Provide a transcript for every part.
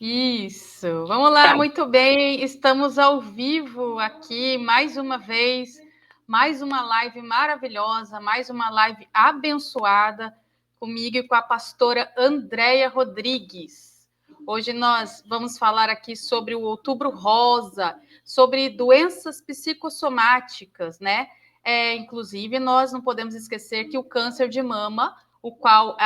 Isso, vamos lá, muito bem, estamos ao vivo aqui mais uma vez, mais uma live maravilhosa, mais uma live abençoada comigo e com a pastora Andréia Rodrigues. Hoje nós vamos falar aqui sobre o Outubro Rosa, sobre doenças psicossomáticas, né? Inclusive, nós não podemos esquecer que o câncer de mama, o qual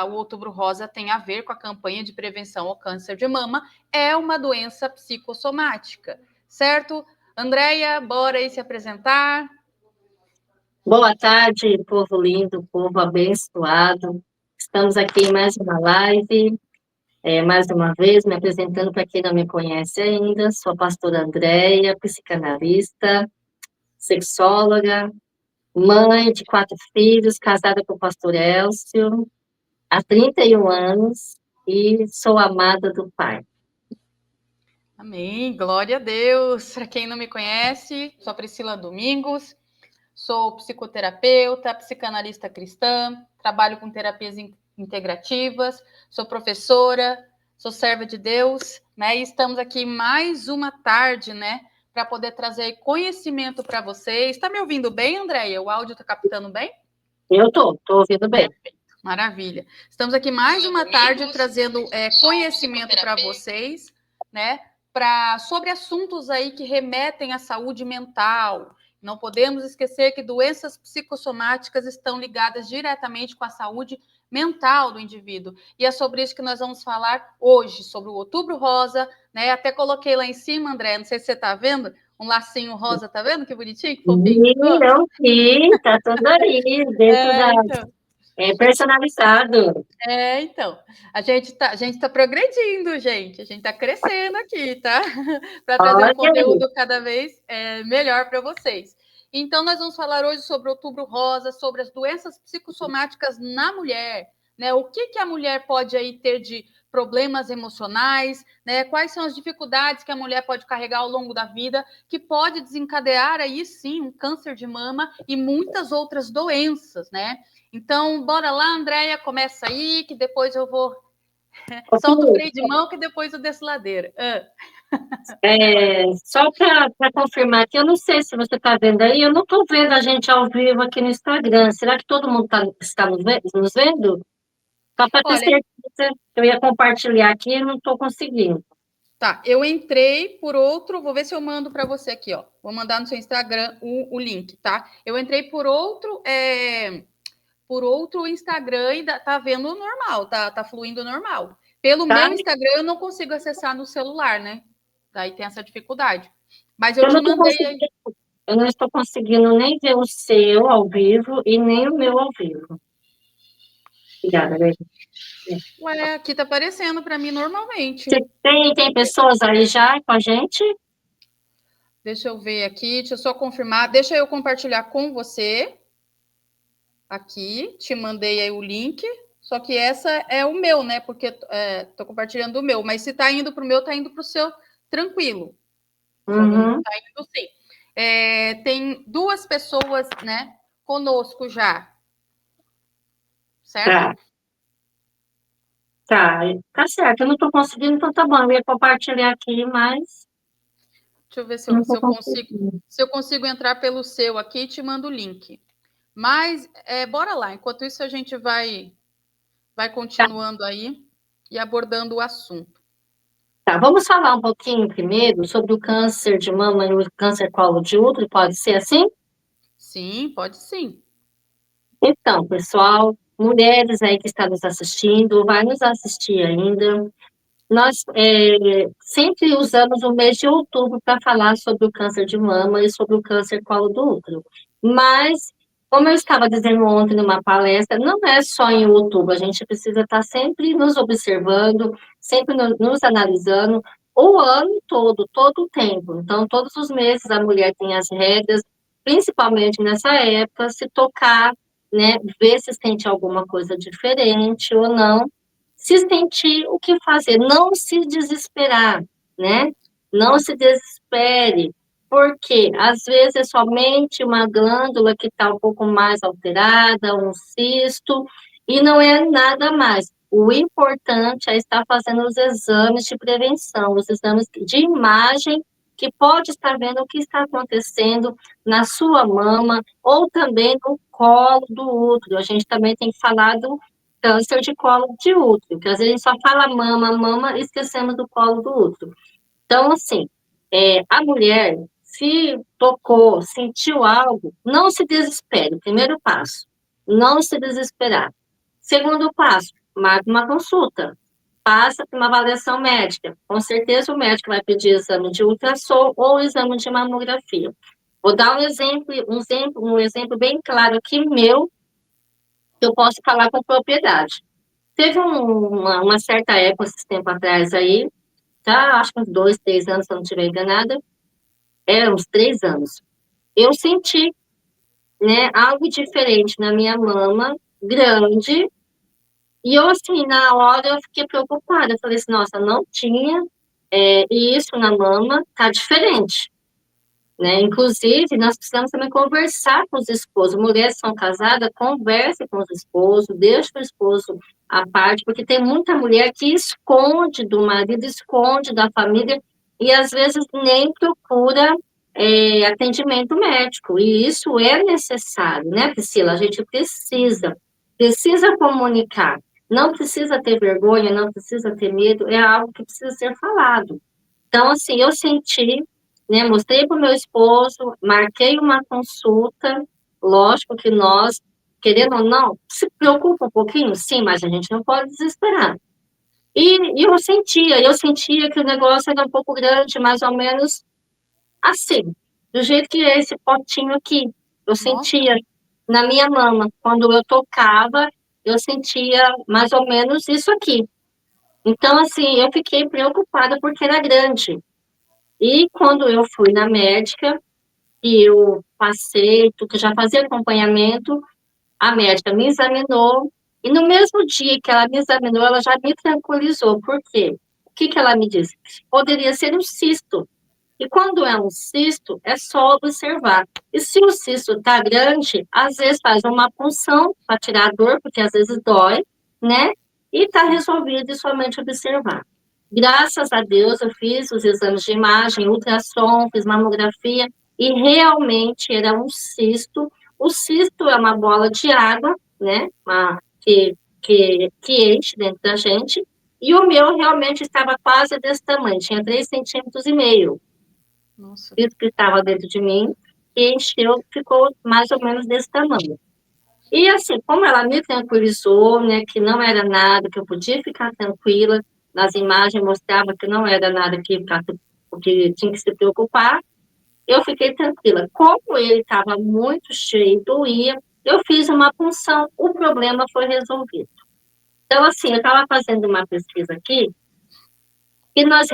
o Outubro Rosa tem a ver com a campanha de prevenção ao câncer de mama, é uma doença psicossomática, certo? Andréia, bora aí se apresentar. Boa tarde, povo lindo, povo abençoado. Estamos aqui em mais uma live, mais uma vez, me apresentando para quem não me conhece ainda. Sou a pastora Andréia, psicanalista, sexóloga, mãe de 4 filhos, casada com o pastor Elcio, há 31 anos, e sou amada do Pai. Amém, glória a Deus. Para quem não me conhece, sou a Priscila Domingos, sou psicoterapeuta, psicanalista cristã, trabalho com terapias integrativas, sou professora, sou serva de Deus, né? E estamos aqui mais uma tarde, né? Para poder trazer conhecimento para vocês. Está me ouvindo bem, Andréia? O áudio está captando bem? Eu estou ouvindo bem. Maravilha. Estamos aqui mais uma tarde trazendo conhecimento para vocês, né? Sobre assuntos aí que remetem à saúde mental. Não podemos esquecer que doenças psicossomáticas estão ligadas diretamente com a saúde mental do indivíduo. E é sobre isso que nós vamos falar hoje, sobre o Outubro Rosa, né? Até coloquei lá em cima, André, não sei se você está vendo, um lacinho rosa, tá vendo que bonitinho, que fofinho? Não, sim, tá tudo aí, dentro da... Então. personalizado. Então, a gente tá progredindo, gente. A gente tá crescendo aqui, tá? Para trazer Olha um aí. conteúdo cada vez melhor para vocês. Então, nós vamos falar hoje sobre o Outubro Rosa, sobre as doenças psicossomáticas na mulher, né? O que a mulher pode aí ter de problemas emocionais, né? Quais são as dificuldades que a mulher pode carregar ao longo da vida, que pode desencadear aí sim um câncer de mama e muitas outras doenças, né? Então, bora lá, Andréia, começa aí, que depois eu vou. Solta o freio de mão, que depois eu desço ladeira. Só para confirmar aqui, eu não sei se você está vendo aí, eu não estou vendo a gente ao vivo aqui no Instagram. Será que todo mundo está nos vendo? Só para ter Olha, certeza, eu ia compartilhar aqui e não estou conseguindo. tá, eu entrei por outro, vou ver se eu mando para você aqui, ó. Vou mandar no seu Instagram o link, tá? Eu entrei por outro Instagram e tá vendo normal, tá fluindo normal. Pelo Tá? meu Instagram eu não consigo acessar no celular, né? Daí tem essa dificuldade. Mas eu Eu não te estou mandei aí. conseguindo, eu não estou conseguindo nem ver o seu ao vivo e nem o meu ao vivo. Obrigada, Lê. Ué, aqui tá aparecendo para mim normalmente. Você tem pessoas aí já com a gente? Deixa eu ver aqui, deixa eu só confirmar. Deixa eu compartilhar com você. Aqui, te mandei aí o link. Só que essa é o meu, né? Porque tô compartilhando o meu. Mas se tá indo pro meu, tá indo pro seu tranquilo. Uhum. Tá indo sim. Tem 2 pessoas, né, conosco já, certo? Tá, tá certo. Eu não estou conseguindo, então tá bom. Eu ia compartilhar aqui, mas Deixa eu ver não se estou eu consigo. conseguindo. Se eu consigo entrar pelo seu aqui e te mando o link. Mas bora lá. Enquanto isso, a gente vai Tá, continuando aí e abordando o assunto. tá. Vamos falar um pouquinho primeiro sobre o câncer de mama e o câncer colo de útero, pode ser assim? Sim, pode sim. Então, pessoal, mulheres aí que estão nos assistindo, vai nos assistir ainda. Nós sempre usamos o mês de outubro para falar sobre o câncer de mama e sobre o câncer colo do útero. Mas, como eu estava dizendo ontem numa palestra, não é só em outubro, a gente precisa estar sempre nos observando, sempre nos analisando, o ano todo o tempo. Então, todos os meses a mulher tem as regras, principalmente nessa época, se tocar, né, ver se sente alguma coisa diferente ou não, se sentir o que fazer, não se desesperar, né? Não se desespere, porque às vezes é somente uma glândula que está um pouco mais alterada, um cisto, e não é nada mais. o importante é estar fazendo os exames de prevenção, os exames de imagem, que pode estar vendo o que está acontecendo na sua mama ou também no colo do útero. A gente também tem que falar do câncer de colo de útero, porque às vezes a gente só fala mama, mama, e esquecemos do colo do útero. Então, assim, a mulher, se tocou, sentiu algo, não se desespere. Primeiro passo, não se desesperar. Segundo passo, marque uma consulta. Passa por uma avaliação médica. Com certeza o médico vai pedir exame de ultrassom ou exame de mamografia. Vou dar um exemplo bem claro aqui meu, que eu posso falar com propriedade. Teve uma certa época, esse tempo atrás aí, tá? Acho que uns 2, 3 anos, se eu não estiver enganada, uns 3 anos. Eu senti, né, algo diferente na minha mama, grande, e eu, assim, na hora eu fiquei preocupada. Eu falei assim, nossa, não tinha isso na mama, tá diferente, né? Inclusive, nós precisamos também conversar com os esposos. Mulheres que são casadas, conversem com os esposos, deixe o esposo à parte, porque tem muita mulher que esconde do marido, esconde da família, e às vezes nem procura atendimento médico. E isso é necessário, né, Priscila? A gente precisa comunicar. Não precisa ter vergonha, não precisa ter medo, é algo que precisa ser falado. Então, assim, eu senti, né, mostrei para o meu esposo, marquei uma consulta, lógico que nós, querendo ou não, se preocupa um pouquinho, sim, mas a gente não pode desesperar. E eu sentia que o negócio era um pouco grande, mais ou menos assim, do jeito que é esse potinho aqui. Eu sentia na minha mama, quando eu tocava, eu sentia mais ou menos isso aqui. Então, assim, eu fiquei preocupada porque era grande. E quando eu fui na médica, e eu passei, porque já fazia acompanhamento, a médica me examinou, e no mesmo dia que ela me examinou, ela já me tranquilizou. Por quê? O que que ela me disse? Poderia ser um cisto. E quando é um cisto, é só observar. E se o cisto está grande, às vezes faz uma punção para tirar a dor, porque às vezes dói, né? E está resolvido e somente observar. Graças a Deus, eu fiz os exames de imagem, ultrassom, fiz mamografia, e realmente era um cisto. O cisto é uma bola de água, né? Que enche dentro da gente. E o meu realmente estava quase desse tamanho, tinha 3,5 centímetros. Nossa. Isso que estava dentro de mim, e encheu, ficou mais ou menos desse tamanho. E assim, como ela me tranquilizou, né, que não era nada, que eu podia ficar tranquila, nas imagens mostrava que não era nada que tinha que se preocupar, eu fiquei tranquila. Como ele estava muito cheio, doía, eu fiz uma punção, o problema foi resolvido. Então, assim, eu estava fazendo uma pesquisa aqui, e nós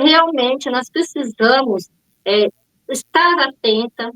precisamos estar atenta,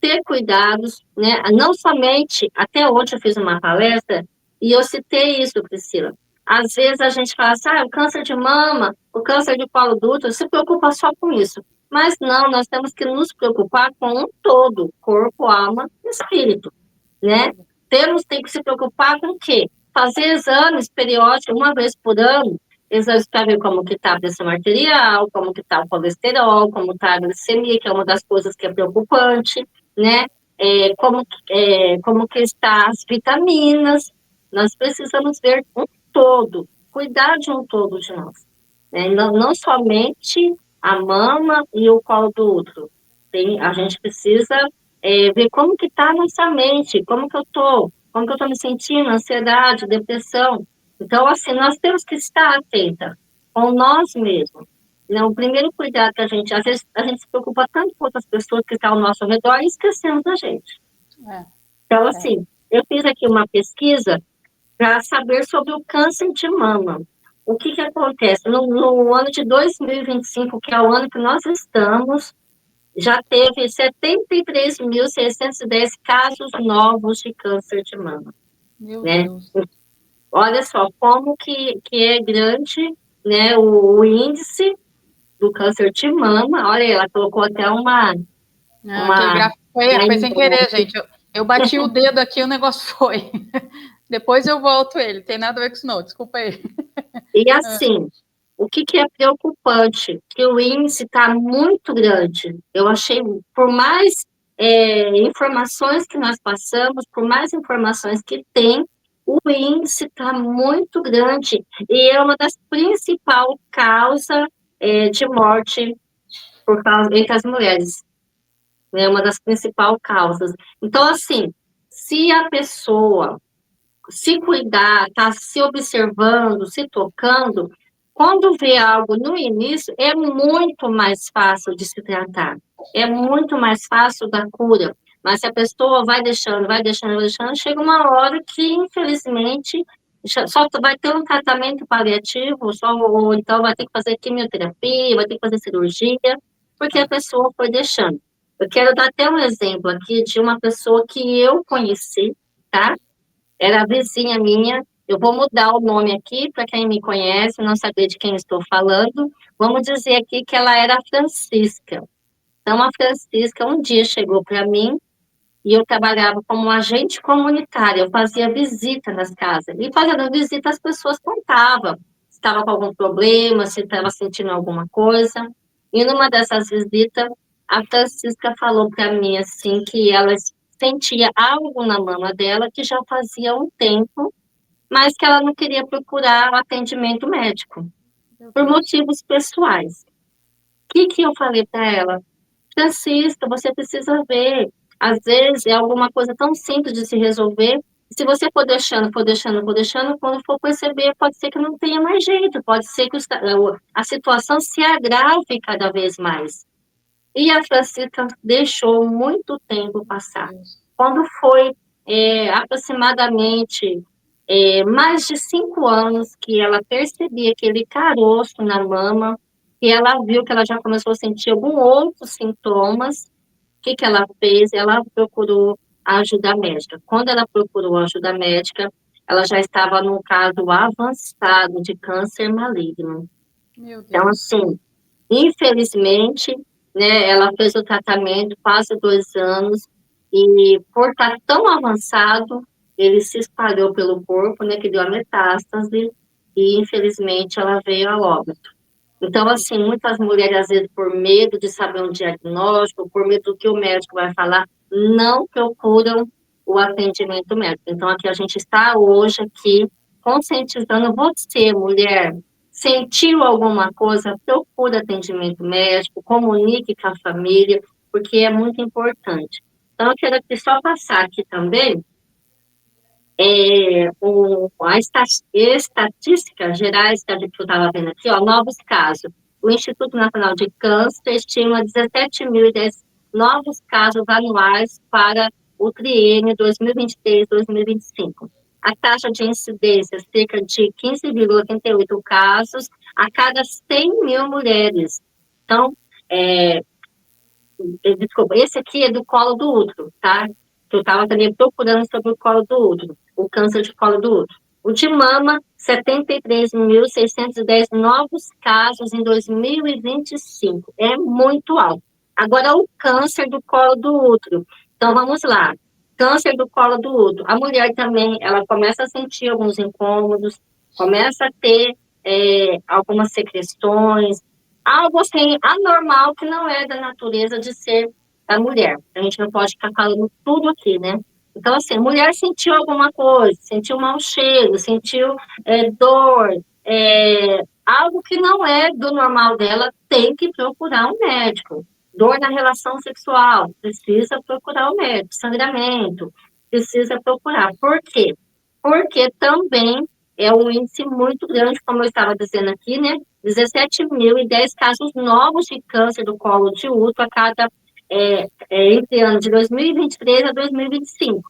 ter cuidados, né? Não somente, até hoje eu fiz uma palestra e eu citei isso, Priscila. Às vezes a gente fala assim, o câncer de mama, o câncer de colo do útero, se preocupa só com isso. Mas não, nós temos que nos preocupar com um todo, corpo, alma e espírito, né? Tem que se preocupar com o quê? Fazer exames periódicos, uma vez por ano, exames para ver como que está a pressão arterial, como que está o colesterol, como está a glicemia, que é uma das coisas que é preocupante, né? Como que está as vitaminas. Nós precisamos ver um todo, cuidar de um todo de nós, né? Não somente a mama e o colo do útero. A gente precisa ver como que está a nossa mente, como que eu estou me sentindo, ansiedade, depressão. Então, assim, nós temos que estar atenta com nós mesmos. Né? O primeiro cuidado que às vezes, a gente se preocupa tanto com outras pessoas que estão ao nosso redor e esquecemos da gente. Então, assim, eu fiz aqui uma pesquisa para saber sobre o câncer de mama. O que acontece? No ano de 2025, que é o ano que nós estamos, já teve 73.610 casos novos de câncer de mama. Meu né? Deus. Olha só como que é grande, né, o índice do câncer de mama. Olha, ela colocou até Aquele gráfico foi sem querer, gente. Eu bati o dedo aqui, o negócio foi. Depois eu volto ele, tem nada a ver com isso não, desculpa aí. E assim, o que é preocupante? Que o índice está muito grande. Eu achei, por mais informações que nós passamos, por mais informações que tem, o índice está muito grande e é uma das principais causas de morte entre as mulheres. É uma das principais causas. Então, assim, se a pessoa se cuidar, tá se observando, se tocando, quando vê algo no início, é muito mais fácil de se tratar, é muito mais fácil da cura. Mas se a pessoa vai deixando, vai deixando, vai deixando, chega uma hora que, infelizmente, só vai ter um tratamento paliativo, ou então vai ter que fazer quimioterapia, vai ter que fazer cirurgia, porque a pessoa foi deixando. Eu quero dar até um exemplo aqui de uma pessoa que eu conheci, tá? Era vizinha minha. Eu vou mudar o nome aqui para quem me conhece, não saber de quem estou falando. Vamos dizer aqui que ela era a Francisca. Então, a Francisca um dia chegou para mim e eu trabalhava como agente comunitária. Eu fazia visita nas casas. E fazendo visita, as pessoas contavam se estava com algum problema, se estava sentindo alguma coisa. E numa dessas visitas, a Francisca falou para mim assim que ela sentia algo na mama dela que já fazia um tempo, mas que ela não queria procurar o atendimento médico, por motivos pessoais. O que eu falei para ela? Francisca, você precisa ver. Às vezes é alguma coisa tão simples de se resolver. Se você for deixando, for deixando, for deixando, quando for perceber, pode ser que não tenha mais jeito, pode ser que a situação se agrave cada vez mais. E a Francisca deixou muito tempo passar. Quando foi aproximadamente mais de 5 anos que ela percebia aquele caroço na mama, e ela viu que ela já começou a sentir alguns outros sintomas, o que ela fez? Ela procurou a ajuda médica. Quando ela procurou a ajuda médica, ela já estava num caso avançado de câncer maligno. Meu Deus. Então, assim, infelizmente, né, ela fez o tratamento quase 2 anos, e por estar tão avançado, ele se espalhou pelo corpo, né, que deu a metástase, e infelizmente ela veio a óbito. Então, assim, muitas mulheres, às vezes, por medo de saber um diagnóstico, por medo do que o médico vai falar, não procuram o atendimento médico. Então, aqui a gente está hoje aqui conscientizando você, mulher, sentiu alguma coisa, procure atendimento médico, comunique com a família, porque é muito importante. Então, eu quero aqui só passar aqui também estatísticas gerais que eu estava vendo aqui, ó, novos casos. O Instituto Nacional de Câncer estima 17.010 novos casos anuais para o triênio 2023-2025. A taxa de incidência é cerca de 15,88 casos a cada 100 mil mulheres. Então, desculpa, esse aqui é do colo do útero, tá? Que eu estava também procurando sobre o colo do útero, o câncer de colo do útero. O de mama, 73.610 novos casos em 2025. É muito alto. Agora, o câncer do colo do útero. Então, vamos lá. Câncer do colo do útero. A mulher também, ela começa a sentir alguns incômodos, começa a ter algumas secreções, algo assim anormal que não é da natureza de ser da mulher. A gente não pode ficar falando tudo aqui, né? Então, assim, a mulher sentiu alguma coisa, sentiu mau cheiro, sentiu dor, algo que não é do normal dela, tem que procurar um médico. Dor na relação sexual, precisa procurar o médico. Sangramento, precisa procurar. Por quê? Porque também é um índice muito grande, como eu estava dizendo aqui, né? 17.010 casos novos de câncer do colo de útero a cada entre anos de 2023 a 2025.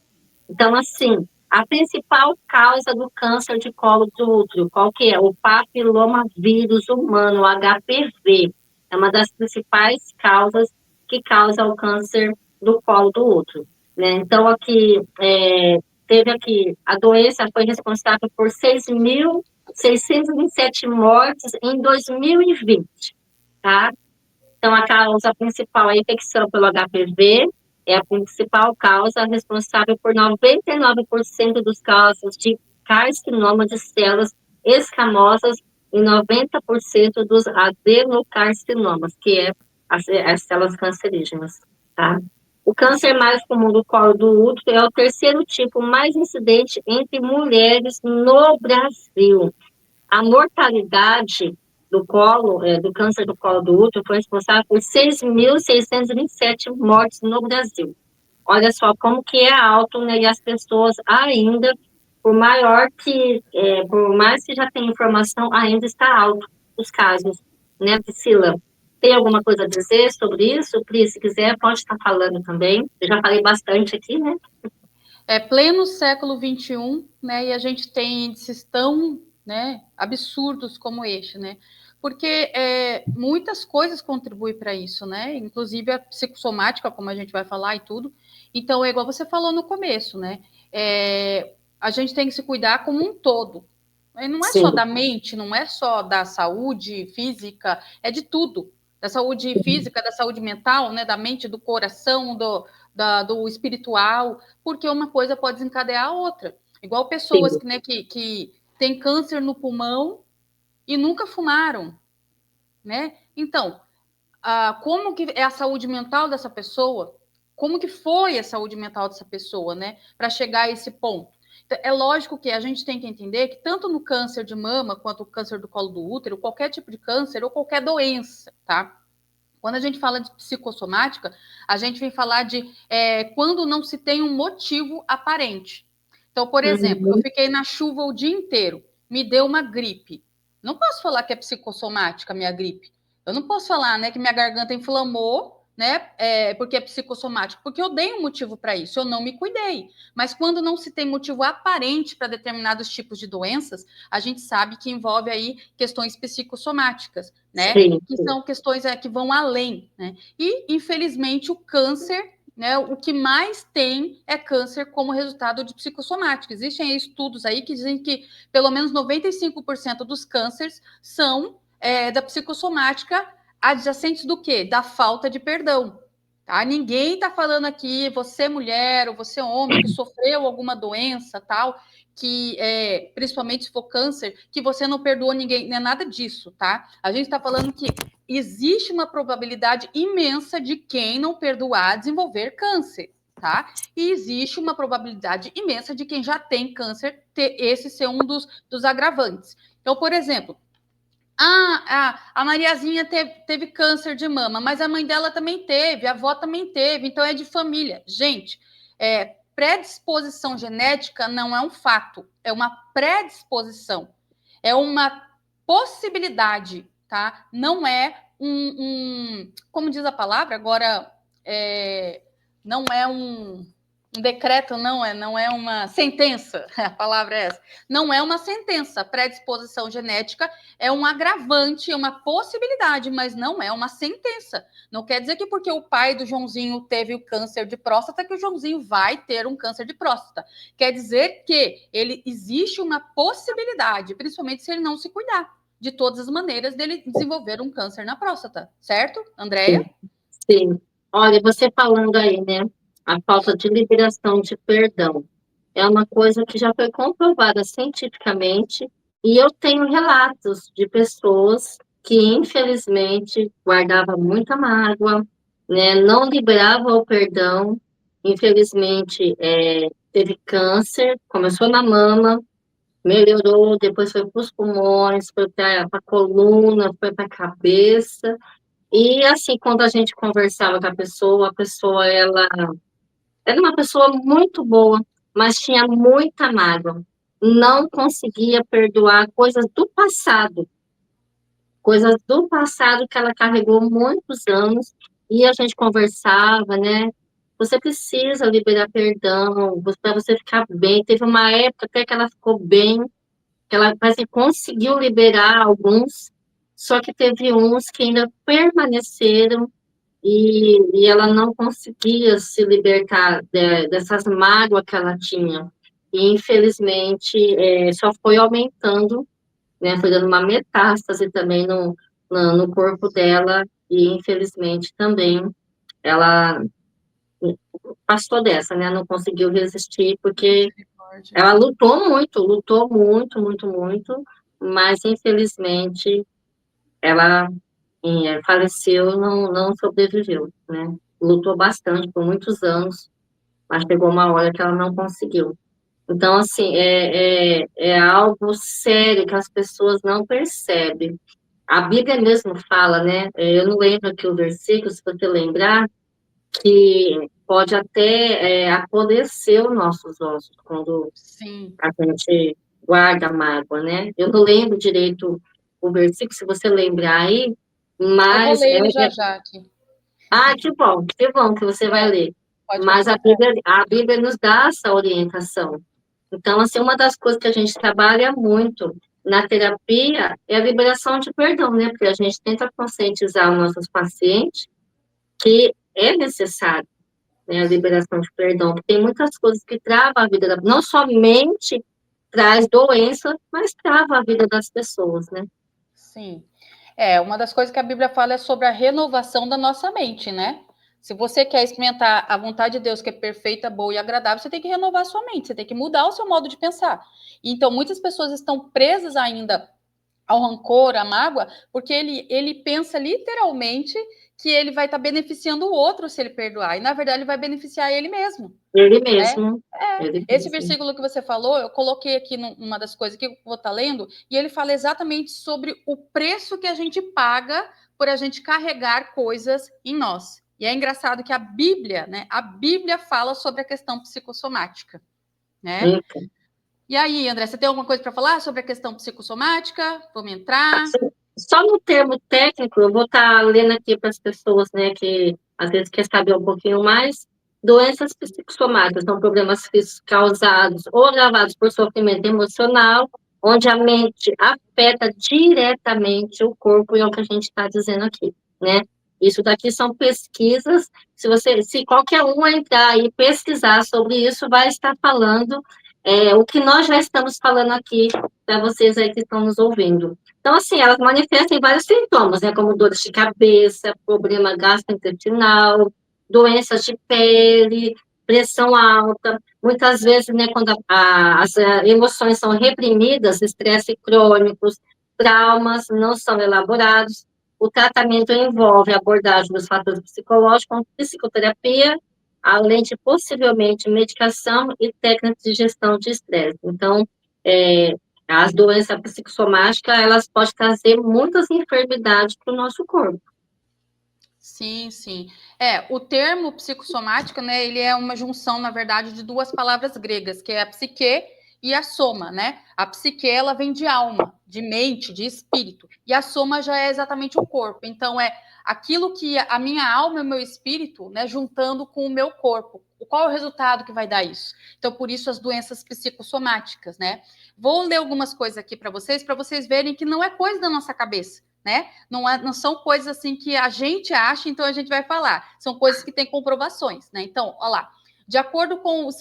Então, assim, a principal causa do câncer de colo do útero, qual que é? O papilomavírus humano, o HPV. É uma das principais causas que causa o câncer do colo do útero, né? Então, aqui, teve aqui, a doença foi responsável por 6.627 mortes em 2020, tá? Então, a causa principal é a infecção pelo HPV, É a principal causa responsável por 99% dos casos de carcinoma de células escamosas e 90% dos adenocarcinomas, que é as células cancerígenas, tá? O câncer mais comum do colo do útero é o terceiro tipo mais incidente entre mulheres no Brasil. A mortalidade do câncer do colo do útero foi responsável por 6.627 mortes no Brasil. Olha só como que é alto, né? E as pessoas ainda, por mais que já tenha informação, ainda está alto os casos, né, Priscila? Tem alguma coisa a dizer sobre isso? Pri, se quiser, pode estar falando também. Eu já falei bastante aqui, né? É pleno século XXI, né? E a gente tem índices tão, né, absurdos como este, né? Porque muitas coisas contribuem para isso, né? Inclusive a psicossomática, como a gente vai falar e tudo. Então, é igual você falou no começo, né? A gente tem que se cuidar como um todo. E não é só Sim, da mente, não é só da saúde física, é de tudo. Da saúde física, da saúde mental, né? Da mente, do coração, do espiritual, porque uma coisa pode desencadear a outra. Igual pessoas sim, que têm câncer no pulmão e nunca fumaram, né? Então, como que é a saúde mental dessa pessoa? Como que foi a saúde mental dessa pessoa, né? Para chegar a esse ponto. Então, é lógico que a gente tem que entender que tanto no câncer de mama quanto no câncer do colo do útero, qualquer tipo de câncer ou qualquer doença, tá? Quando a gente fala de psicossomática, a gente vem falar de quando não se tem um motivo aparente. Então, por exemplo, eu uhum, fiquei na chuva o dia inteiro, me deu uma gripe. Não posso falar que é psicossomática a minha gripe. Eu não posso falar, né, que minha garganta inflamou, né, porque é psicossomático, porque eu dei um motivo para isso, eu não me cuidei. Mas quando não se tem motivo aparente para determinados tipos de doenças, a gente sabe que envolve aí questões psicossomáticas, né? sim, Que sim, são questões que vão além, né? E, infelizmente, o câncer, né, o que mais tem é câncer como resultado de psicossomática. Existem estudos aí que dizem que pelo menos 95% dos cânceres são da psicossomática, adjacentes do quê? Da falta de perdão. Tá? Ninguém está falando aqui, você mulher ou você homem que sofreu alguma doença, tal, que principalmente se for câncer, que você não perdoa ninguém, não é nada disso, tá? A gente está falando que existe uma probabilidade imensa de quem não perdoar desenvolver câncer, tá? E existe uma probabilidade imensa de quem já tem câncer esse ser um dos agravantes. Então, por exemplo, a Mariazinha teve câncer de mama, mas a mãe dela também teve, a avó também teve, então é de família. Gente, predisposição genética não é um fato, é uma predisposição, é uma possibilidade, tá? Não é como diz a palavra, agora não é um decreto, não é uma sentença, a palavra é essa. Não é uma sentença. Predisposição genética é um agravante, é uma possibilidade, mas não é uma sentença. Não quer dizer que porque o pai do Joãozinho teve o câncer de próstata, que o Joãozinho vai ter um câncer de próstata. Quer dizer que existe uma possibilidade, principalmente se ele não se cuidar, de todas as maneiras dele desenvolver um câncer na próstata. Certo, sim. Andréia? Sim. Olha, você falando aí, né? A falta de liberação de perdão é uma coisa que já foi comprovada cientificamente, e eu tenho relatos de pessoas que, infelizmente, guardavam muita mágoa, né? Não liberava o perdão, infelizmente, teve câncer, começou na mama, melhorou, depois foi para os pulmões, foi para a coluna, foi para a cabeça. E assim, quando a gente conversava com a pessoa, ela era uma pessoa muito boa, mas tinha muita mágoa. Não conseguia perdoar coisas do passado que ela carregou muitos anos, e a gente conversava, né? Você precisa liberar perdão para você ficar bem. Teve uma época até que ela ficou bem, que ela parece que conseguiu liberar alguns, só que teve uns que ainda permaneceram e ela não conseguia se libertar dessas mágoas que ela tinha. E, infelizmente, só foi aumentando, né? Foi dando uma metástase também no corpo dela, e, infelizmente, também ela passou dessa, né? Não conseguiu resistir, porque ela lutou muito, muito, muito, mas infelizmente ela faleceu, não sobreviveu, né? Lutou bastante por muitos anos, mas chegou uma hora que ela não conseguiu. Então, assim, é algo sério que as pessoas não percebem. A Bíblia mesmo fala, né? Eu não lembro aqui o versículo, se você lembrar, que pode até apodrecer os nossos ossos quando Sim. a gente guarda a mágoa, né? Eu não lembro direito o versículo, se você lembrar aí, Eu vou mas ler ele já já aqui. que bom que você vai ler. Pode Mas continuar. A Bíblia nos dá essa orientação. Então, assim, uma das coisas que a gente trabalha muito na terapia é a liberação de perdão, né? Porque a gente tenta conscientizar os nossos pacientes que é necessário, né, a liberação de perdão, porque tem muitas coisas que travam a vida não somente traz doença, mas trava a vida das pessoas, né? Sim. Uma das coisas que a Bíblia fala é sobre a renovação da nossa mente, né? Se você quer experimentar a vontade de Deus, que é perfeita, boa e agradável, você tem que renovar a sua mente, você tem que mudar o seu modo de pensar. Então, muitas pessoas estão presas ainda ao rancor, à mágoa, porque ele pensa literalmente que ele vai estar beneficiando o outro se ele perdoar, e na verdade ele vai beneficiar ele mesmo. Ele Né? mesmo, ele Esse mesmo. versículo que você falou, eu coloquei aqui numa das coisas que eu vou estar lendo, e ele fala exatamente sobre o preço que a gente paga por a gente carregar coisas em nós. E é engraçado que a Bíblia, né? A Bíblia fala sobre a questão psicossomática, né? Então, E aí, André, você tem alguma coisa para falar sobre a questão psicossomática? Vamos entrar? assim, só no termo técnico, eu vou estar lendo aqui para as pessoas, né, que às vezes quer saber um pouquinho mais. Doenças psicossomáticas são problemas físicos causados ou agravados por sofrimento emocional, onde a mente afeta diretamente o corpo, e é o que a gente está dizendo aqui, né? Isso daqui são pesquisas. Se qualquer um entrar e pesquisar sobre isso, vai estar falando o que nós já estamos falando aqui para vocês aí que estão nos ouvindo. Então, assim, elas manifestam vários sintomas, né, como dores de cabeça, problema gastrointestinal, doenças de pele, pressão alta. Muitas vezes, né, quando as emoções são reprimidas, estresse crônicos, traumas não são elaborados. O tratamento envolve a abordagem dos fatores psicológicos, como psicoterapia, além de possivelmente medicação e técnicas de gestão de estresse. Então, as doenças psicossomáticas, elas podem trazer muitas enfermidades para o nosso corpo. Sim, sim. O termo psicossomática, né, ele é uma junção, na verdade, de duas palavras gregas, que é a psique e a soma, né? A psique, ela vem de alma, de mente, de espírito, e a soma já é exatamente o corpo. Então, é aquilo que a minha alma e o meu espírito, né, juntando com o meu corpo. Qual é o resultado que vai dar isso? Então, por isso, as doenças psicossomáticas, né? Vou ler algumas coisas aqui para vocês verem que não é coisa da nossa cabeça, né? Não são coisas assim que a gente acha, então a gente vai falar. São coisas que têm comprovações, né? Então, olha lá. De acordo com os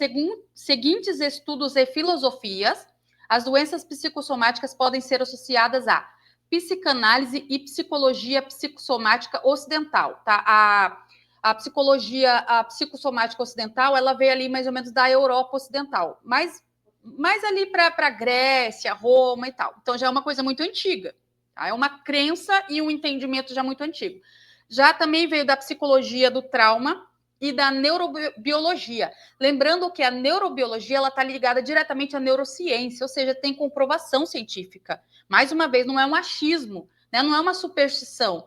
seguintes estudos e filosofias, as doenças psicossomáticas podem ser associadas a psicanálise e psicologia psicossomática ocidental, tá? A psicologia, a psicossomática ocidental, ela veio ali mais ou menos da Europa ocidental, mas mais ali para Grécia, Roma e tal. Então já é uma coisa muito antiga. Tá? É uma crença e um entendimento já muito antigo. Já também veio da psicologia do trauma e da neurobiologia. Lembrando que a neurobiologia ela está ligada diretamente à neurociência, ou seja, tem comprovação científica. Mais uma vez, não é um achismo, né? Não é uma superstição.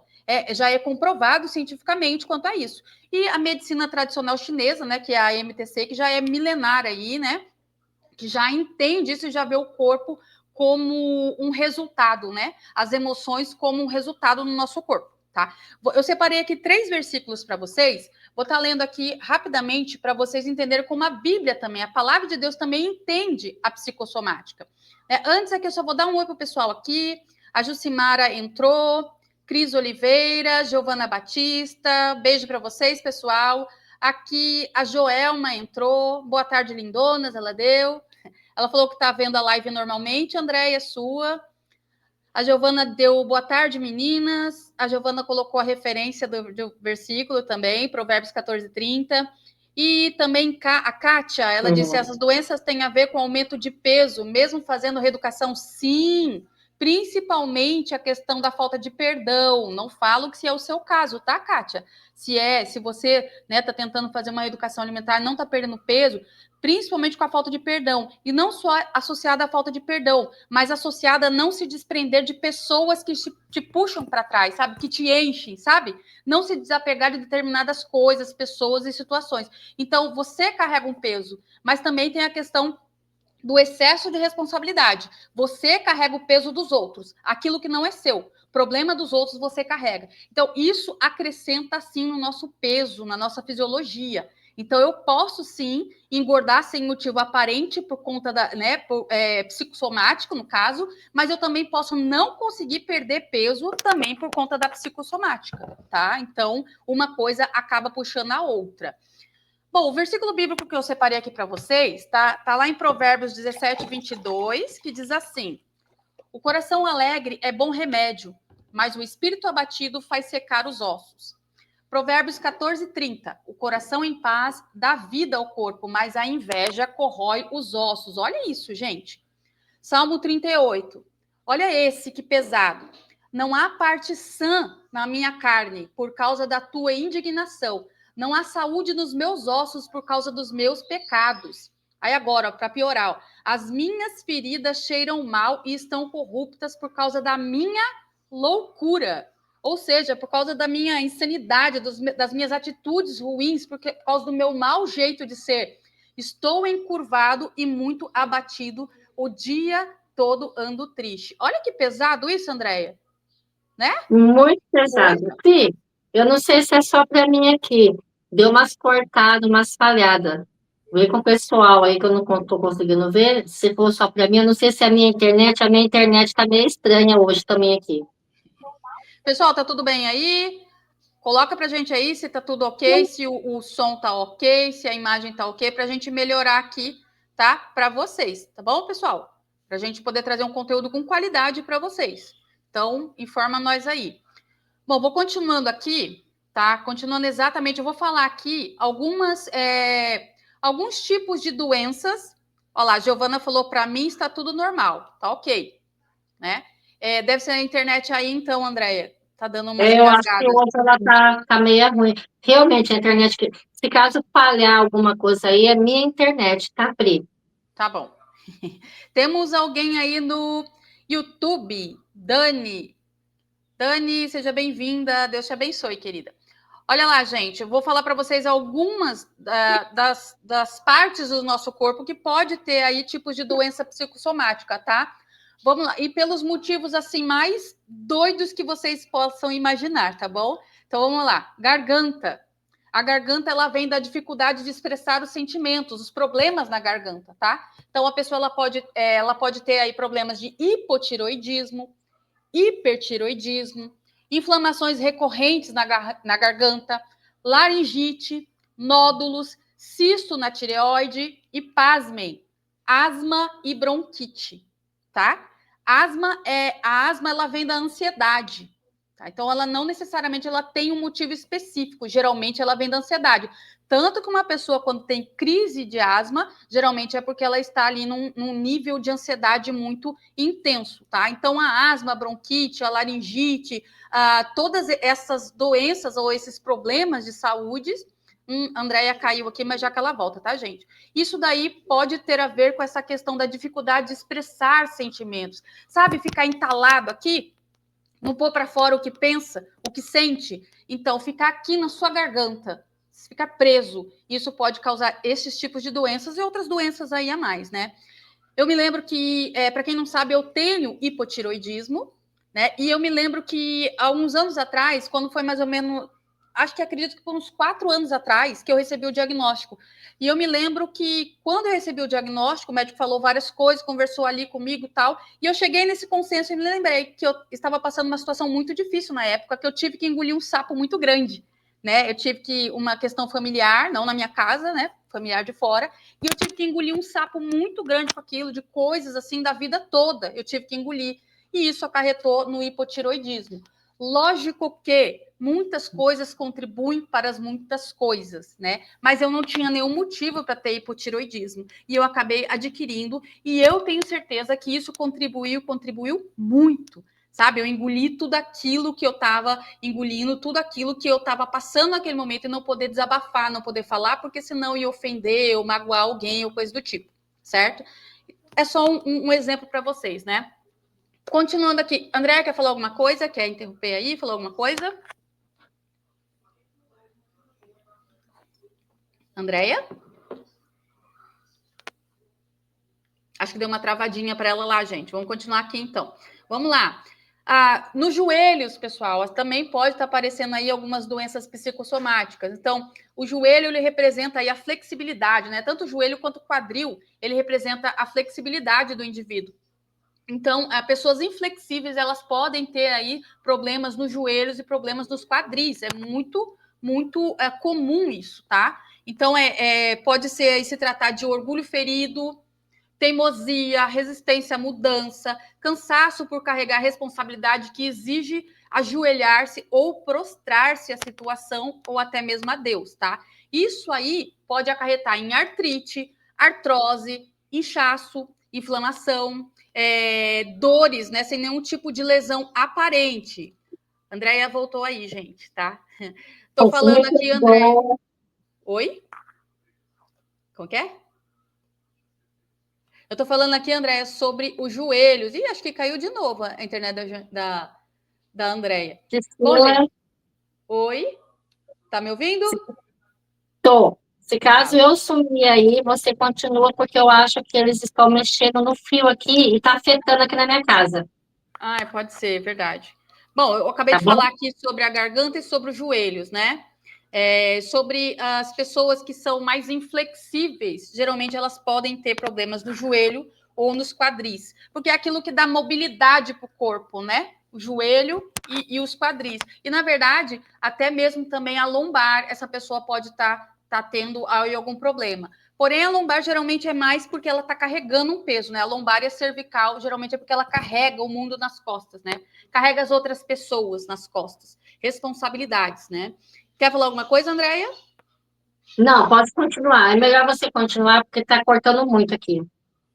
Já é comprovado cientificamente quanto a isso. E a medicina tradicional chinesa, né, que é a MTC, que já é milenar aí, né, que já entende isso e já vê o corpo como um resultado, né? As emoções como um resultado no nosso corpo, tá? Eu separei aqui 3 versículos para vocês. Vou estar lendo aqui rapidamente para vocês entenderem como a Bíblia também, a palavra de Deus também entende a psicossomática. Antes aqui eu só vou dar um oi pro pessoal aqui. A Jucimara entrou, Cris Oliveira, Giovana Batista, beijo para vocês, pessoal. Aqui a Joelma entrou. Boa tarde, lindonas, ela deu. Ela falou que está vendo a live normalmente. Andréia, sua. A Giovana deu boa tarde, meninas. A Giovana colocou a referência do versículo também, Provérbios 14:30. E também a Kátia, ela disse, essas doenças têm a ver com aumento de peso, mesmo fazendo reeducação? Sim, principalmente a questão da falta de perdão. Não falo que se é o seu caso, tá, Kátia? Se você está tentando fazer uma reeducação alimentar, não está perdendo peso, principalmente com a falta de perdão. E não só associada à falta de perdão, mas associada a não se desprender de pessoas que te puxam para trás, sabe? Que te enchem, sabe? Não se desapegar de determinadas coisas, pessoas e situações. Então, você carrega um peso, mas também tem a questão do excesso de responsabilidade. Você carrega o peso dos outros, aquilo que não é seu. Problema dos outros você carrega. Então, isso acrescenta, sim, no nosso peso, na nossa fisiologia. Então, eu posso, sim, engordar sem motivo aparente por conta psicossomático, no caso, mas eu também posso não conseguir perder peso também por conta da psicossomática, tá? Então, uma coisa acaba puxando a outra. Bom, o versículo bíblico que eu separei aqui para vocês tá lá em Provérbios 17, 22, que diz assim: o coração alegre é bom remédio, mas o espírito abatido faz secar os ossos. Provérbios 14, 30. O coração em paz dá vida ao corpo, mas a inveja corrói os ossos. Olha isso, gente. Salmo 38. Olha esse, que pesado. Não há parte sã na minha carne por causa da tua indignação. Não há saúde nos meus ossos por causa dos meus pecados. Aí agora, para piorar, ó, as minhas feridas cheiram mal e estão corruptas por causa da minha loucura. Ou seja, por causa da minha insanidade, das minhas atitudes ruins, por causa do meu mau jeito de ser. Estou encurvado e muito abatido, o dia todo ando triste. Olha que pesado isso, Andréia, né? Muito pesado. Sim, eu não sei se é só para mim aqui. Deu umas cortadas, umas falhadas. Vê com o pessoal aí que eu não estou conseguindo ver. Se for só para mim, eu não sei se é a minha internet está meio estranha hoje também aqui. Pessoal, tá tudo bem aí? Coloca pra gente aí se tá tudo ok, se o som tá ok, se a imagem tá ok, pra gente melhorar aqui, tá? Para vocês, tá bom, pessoal? Pra gente poder trazer um conteúdo com qualidade para vocês. Então, informa nós aí. Bom, vou continuando aqui, tá? Continuando exatamente, eu vou falar aqui alguns tipos de doenças. Olha lá, a Giovana falou para mim está tudo normal, tá ok, né? Deve ser a internet aí, então, Andréia. Tá dando umas Eu acho que engasgadas. hoje ela tá meio ruim. Realmente, a internet, se caso falhar alguma coisa aí, é minha internet, tá, Pri? Tá bom. Temos alguém aí no YouTube, Dani. Dani, seja bem-vinda. Deus te abençoe, querida. Olha lá, gente, eu vou falar para vocês algumas das partes do nosso corpo que pode ter aí tipos de doença psicossomática, tá? Vamos lá. E pelos motivos assim mais doidos que vocês possam imaginar, tá bom? Então vamos lá. Garganta. A garganta ela vem da dificuldade de expressar os sentimentos, os problemas na garganta, tá? Então a pessoa ela pode ter aí problemas de hipotiroidismo, hipertiroidismo, inflamações recorrentes na garganta, laringite, nódulos, cisto na tireoide e, pasmem, asma e bronquite, tá? A asma ela vem da ansiedade, tá? Então ela não necessariamente ela tem um motivo específico, geralmente ela vem da ansiedade. Tanto que uma pessoa, quando tem crise de asma, geralmente é porque ela está ali num nível de ansiedade muito intenso, tá? Então, a asma, a bronquite, a laringite, todas essas doenças ou esses problemas de saúde. Andréia caiu aqui, mas já que ela volta, tá, gente? Isso daí pode ter a ver com essa questão da dificuldade de expressar sentimentos. Sabe, ficar entalado aqui, não pôr para fora o que pensa, o que sente. Então, ficar aqui na sua garganta, ficar preso, isso pode causar esses tipos de doenças e outras doenças aí a mais, né? Eu me lembro que, para quem não sabe, eu tenho hipotiroidismo, né? E eu me lembro que há uns anos atrás, quando foi mais ou menos, acredito que por uns 4 anos atrás, que eu recebi o diagnóstico. E eu me lembro que quando eu recebi o diagnóstico, o médico falou várias coisas, conversou ali comigo e tal, e eu cheguei nesse consenso e me lembrei que eu estava passando uma situação muito difícil na época, que eu tive que engolir um sapo muito grande, né? Eu tive que, uma questão familiar, não na minha casa, né? Familiar de fora, e eu tive que engolir um sapo muito grande com aquilo, de coisas assim da vida toda, eu tive que engolir. E isso acarretou no hipotiroidismo. Lógico que muitas coisas contribuem para as muitas coisas, né? Mas eu não tinha nenhum motivo para ter hipotireoidismo. E eu acabei adquirindo, e eu tenho certeza que isso contribuiu muito. Sabe, eu engoli tudo aquilo que eu estava engolindo, tudo aquilo que eu estava passando naquele momento e não poder desabafar, não poder falar, porque senão ia ofender ou magoar alguém ou coisa do tipo, certo? É só um exemplo para vocês, né? Continuando aqui, André, quer falar alguma coisa? Quer interromper aí? Falar alguma coisa? Andréia? Acho que deu uma travadinha para ela lá, gente. Vamos continuar aqui, então. Vamos lá. Nos joelhos, pessoal, também pode estar aparecendo aí algumas doenças psicossomáticas. Então, o joelho, ele representa aí a flexibilidade, né? Tanto o joelho quanto o quadril, ele representa a flexibilidade do indivíduo. Então, pessoas inflexíveis, elas podem ter aí problemas nos joelhos e problemas nos quadris. É muito, muito comum isso, tá? Então, pode ser se tratar de orgulho ferido, teimosia, resistência à mudança, cansaço por carregar responsabilidade que exige ajoelhar-se ou prostrar-se à situação ou até mesmo a Deus, tá? Isso aí pode acarretar em artrite, artrose, inchaço, inflamação, dores, né, sem nenhum tipo de lesão aparente. Andréia voltou aí, gente, tá? Tô falando aqui, Andréia. Oi? Como que é? Eu tô falando aqui, Andréia, sobre os joelhos. Ih, acho que caiu de novo a internet da Andréia. Bom, gente. Oi? Tá me ouvindo? Tô. Se caso eu sumir aí, você continua, porque eu acho que eles estão mexendo no fio aqui e está afetando aqui na minha casa. Pode ser, verdade. Bom, eu acabei Tá de bom? falar aqui sobre a garganta e sobre os joelhos, né? Sobre as pessoas que são mais inflexíveis, geralmente elas podem ter problemas no joelho ou nos quadris, porque é aquilo que dá mobilidade para o corpo, né? O joelho e os quadris. E, na verdade, até mesmo também a lombar, essa pessoa pode estar tendo aí algum problema. Porém, a lombar geralmente é mais porque ela está carregando um peso, né? A lombar e a cervical geralmente é porque ela carrega o mundo nas costas, né? Carrega as outras pessoas nas costas. Responsabilidades, né? Quer falar alguma coisa, Andréia? Não, pode continuar. É melhor você continuar, porque está cortando muito aqui.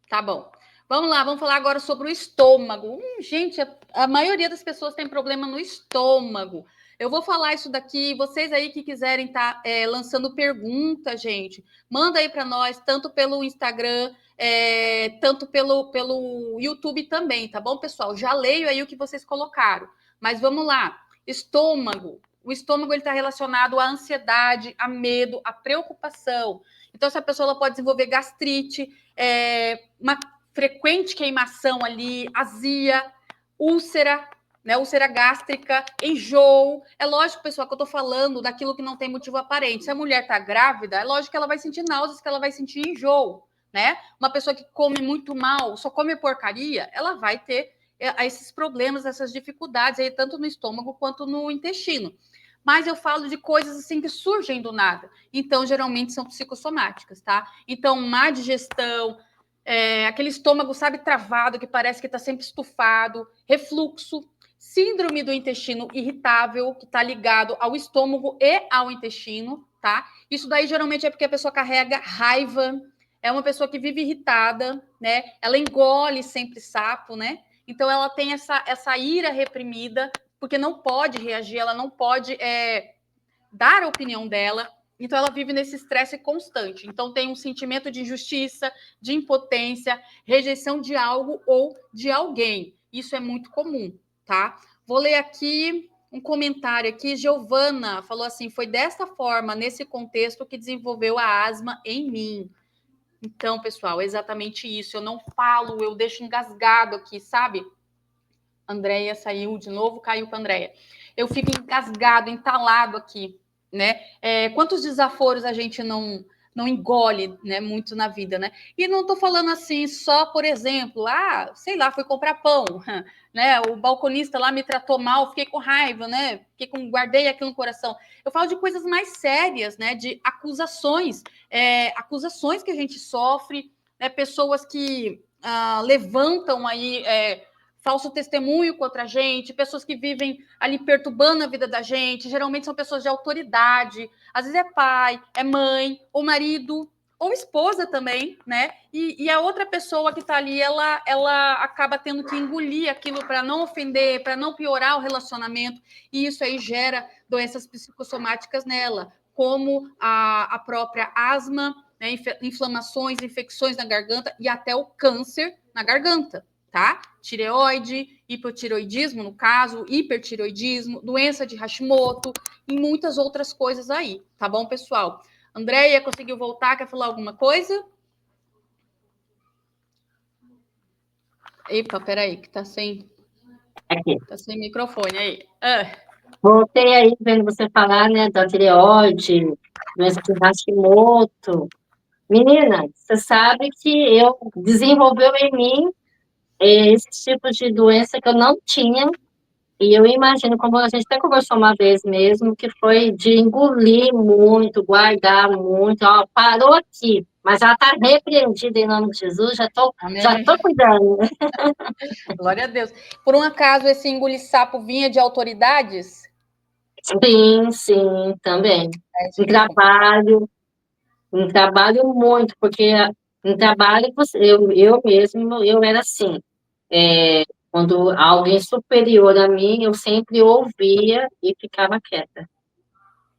Tá bom. Vamos lá, vamos falar agora sobre o estômago. Gente, a maioria das pessoas tem problema no estômago. Eu vou falar isso daqui. Vocês aí que quiserem estar lançando pergunta, gente, manda aí para nós, tanto pelo Instagram, tanto pelo YouTube também, tá bom, pessoal? Já leio aí o que vocês colocaram. Mas vamos lá. Estômago. O estômago está relacionado à ansiedade, a medo, à preocupação. Então, essa pessoa ela pode desenvolver gastrite, uma frequente queimação ali, azia, úlcera, né, úlcera gástrica, enjoo. É lógico, pessoal, que eu tô falando daquilo que não tem motivo aparente. Se a mulher tá grávida, é lógico que ela vai sentir náuseas, que ela vai sentir enjoo, né? Uma pessoa que come muito mal, só come porcaria, ela vai ter esses problemas, essas dificuldades aí, tanto no estômago quanto no intestino. Mas eu falo de coisas assim que surgem do nada. Então, geralmente são psicossomáticas, tá? Então, má digestão, aquele estômago, sabe, travado, que parece que está sempre estufado, refluxo, síndrome do intestino irritável, que está ligado ao estômago e ao intestino, tá? Isso daí geralmente é porque a pessoa carrega raiva, é uma pessoa que vive irritada, né? Ela engole sempre sapo, né? Então ela tem essa ira reprimida, porque não pode reagir, ela não pode dar a opinião dela. Então ela vive nesse estresse constante. Então tem um sentimento de injustiça, de impotência, rejeição de algo ou de alguém. Isso é muito comum, tá? Vou ler aqui um comentário aqui. Giovana falou assim: foi dessa forma, nesse contexto, que desenvolveu a asma em mim. Então, pessoal, é exatamente isso. Eu não falo, eu deixo engasgado aqui, sabe? Andréia saiu de novo, caiu para Andréia. Eu fico engasgado, entalado aqui, né? Quantos desaforos a gente não engole, né, muito na vida, né? E não estou falando assim só, por exemplo, sei lá, fui comprar pão, né? O balconista lá me tratou mal, fiquei com raiva, né? Guardei aquilo no coração. Eu falo de coisas mais sérias, né? De acusações, acusações que a gente sofre, né? Pessoas que levantam aí falso testemunho contra a gente, pessoas que vivem ali perturbando a vida da gente, geralmente são pessoas de autoridade, às vezes é pai, é mãe, ou marido, ou esposa também, né? E a outra pessoa que está ali, ela acaba tendo que engolir aquilo para não ofender, para não piorar o relacionamento, e isso aí gera doenças psicossomáticas nela, como a própria asma, né, inflamações, infecções na garganta e até o câncer na garganta, tá? Tireoide, hipotireoidismo, no caso, hipertireoidismo, doença de Hashimoto e muitas outras coisas aí, tá bom, pessoal? Andréia, conseguiu voltar? Quer falar alguma coisa? Epa, peraí, que tá sem microfone aí. Voltei aí vendo você falar, né, da tireoide, doença de Hashimoto. Menina, você sabe que eu desenvolveu em mim esse tipo de doença que eu não tinha, e eu imagino, como a gente até conversou uma vez mesmo, que foi de engolir muito, guardar muito, ó, parou aqui, mas já está repreendida em nome de Jesus, já tô cuidando. Glória a Deus. Por um acaso, esse engolir sapo vinha de autoridades? Sim, também. Em trabalho muito, porque em trabalho eu mesmo, eu era assim, quando alguém superior a mim, eu sempre ouvia e ficava quieta.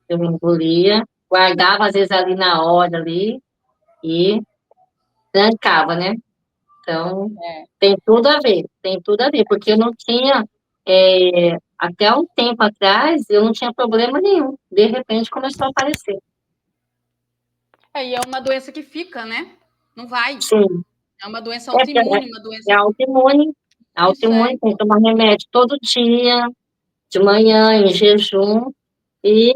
Eu engolia, guardava às vezes ali na hora ali e trancava, né? Então, tem tudo a ver, porque eu não tinha, até um tempo atrás, eu não tinha problema nenhum. De repente começou a aparecer. E é uma doença que fica, né? Não vai. Sim. É uma doença autoimune, uma doença. É autoimune. Isso Autoimune, tem que tomar remédio todo dia, de manhã, em jejum, e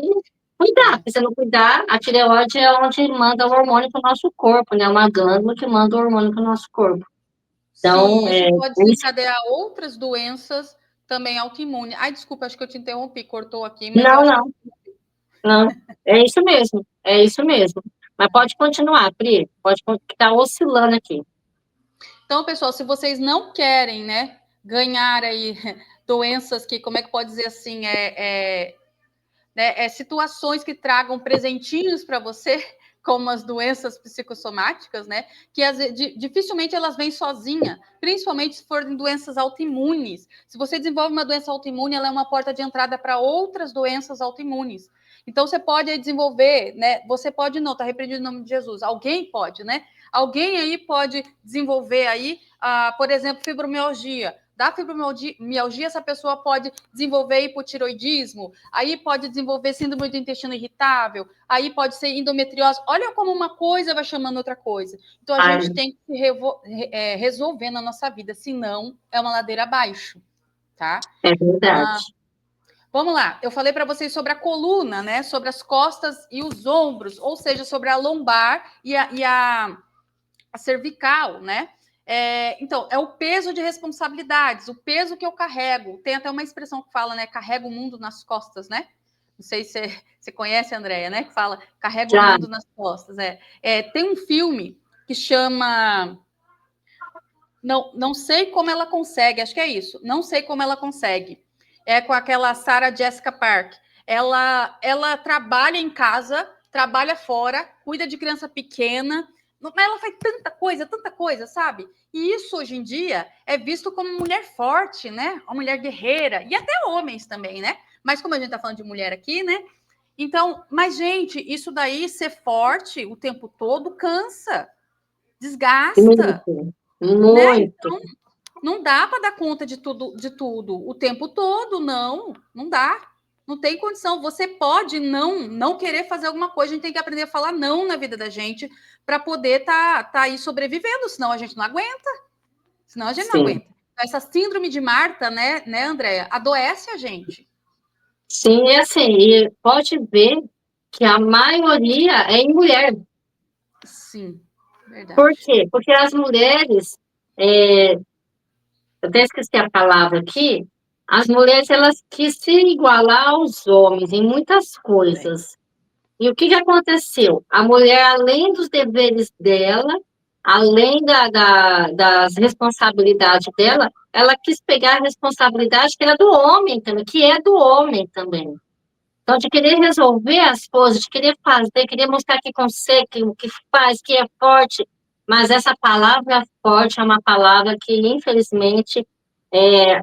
cuidar. Se você não cuidar, a tireoide é onde manda o hormônio para o nosso corpo, né? Uma glândula que manda o hormônio para o nosso corpo. Então, Sim, isso pode desencadear outras doenças também autoimunes. Ai, desculpa, acho que eu te interrompi, cortou aqui, mas eu não, acho não, não. É isso mesmo, é isso mesmo. Mas pode continuar, Pri, pode estar oscilando aqui. Então, pessoal, se vocês não querem, né, ganhar aí doenças que, como é que pode dizer assim, situações que tragam presentinhos para você, como as doenças psicossomáticas, né? Que dificilmente elas vêm sozinha, principalmente se forem doenças autoimunes. Se você desenvolve uma doença autoimune, ela é uma porta de entrada para outras doenças autoimunes. Então, você pode desenvolver, né? Você pode não, tá repreendido em nome de Jesus. Alguém pode, né? Alguém aí pode desenvolver aí, por exemplo, fibromialgia. Da fibromialgia, essa pessoa pode desenvolver hipotiroidismo, aí pode desenvolver síndrome do intestino irritável, aí pode ser endometriose. Olha como uma coisa vai chamando outra coisa. Então, a gente tem que se resolver na nossa vida, senão é uma ladeira abaixo, tá? É verdade. Vamos lá, eu falei para vocês sobre a coluna, né? Sobre as costas e os ombros, ou seja, sobre a lombar e a cervical, né? Então, é o peso de responsabilidades, o peso que eu carrego. Tem até uma expressão que fala, né? Carrega o mundo nas costas, né? Não sei se você conhece, Andréia, né? Que fala, carrega o mundo nas costas. Tem um filme que chama. Não sei como ela consegue, acho que é isso. Não sei como ela consegue. É com aquela Sarah Jessica Parker. Ela trabalha em casa, trabalha fora, cuida de criança pequena, mas ela faz tanta coisa, sabe? E isso hoje em dia é visto como mulher forte, né? Uma mulher guerreira, e até homens também, né? Mas como a gente tá falando de mulher aqui, né? Então, mas, gente, isso daí, ser forte o tempo todo, cansa, desgasta, né? Muito. Então, não dá para dar conta de tudo o tempo todo, não dá. Não tem condição. Você pode não querer fazer alguma coisa. A gente tem que aprender a falar não na vida da gente para poder tá aí sobrevivendo, senão a gente não aguenta. Senão a gente não aguenta. Essa síndrome de Marta, né, Andréia, adoece a gente. Sim, é assim, e pode ver que a maioria é em mulher. Sim, verdade. Por quê? Porque as mulheres, eu até esqueci a palavra aqui, as mulheres, elas quis se igualar aos homens em muitas coisas. E o que aconteceu? A mulher, além dos deveres dela, além das responsabilidades dela, ela quis pegar a responsabilidade que era do homem também, que é do homem também. Então, de querer resolver as coisas, de querer fazer, querer mostrar que consegue, que faz, que é forte. Mas essa palavra forte é uma palavra que, infelizmente,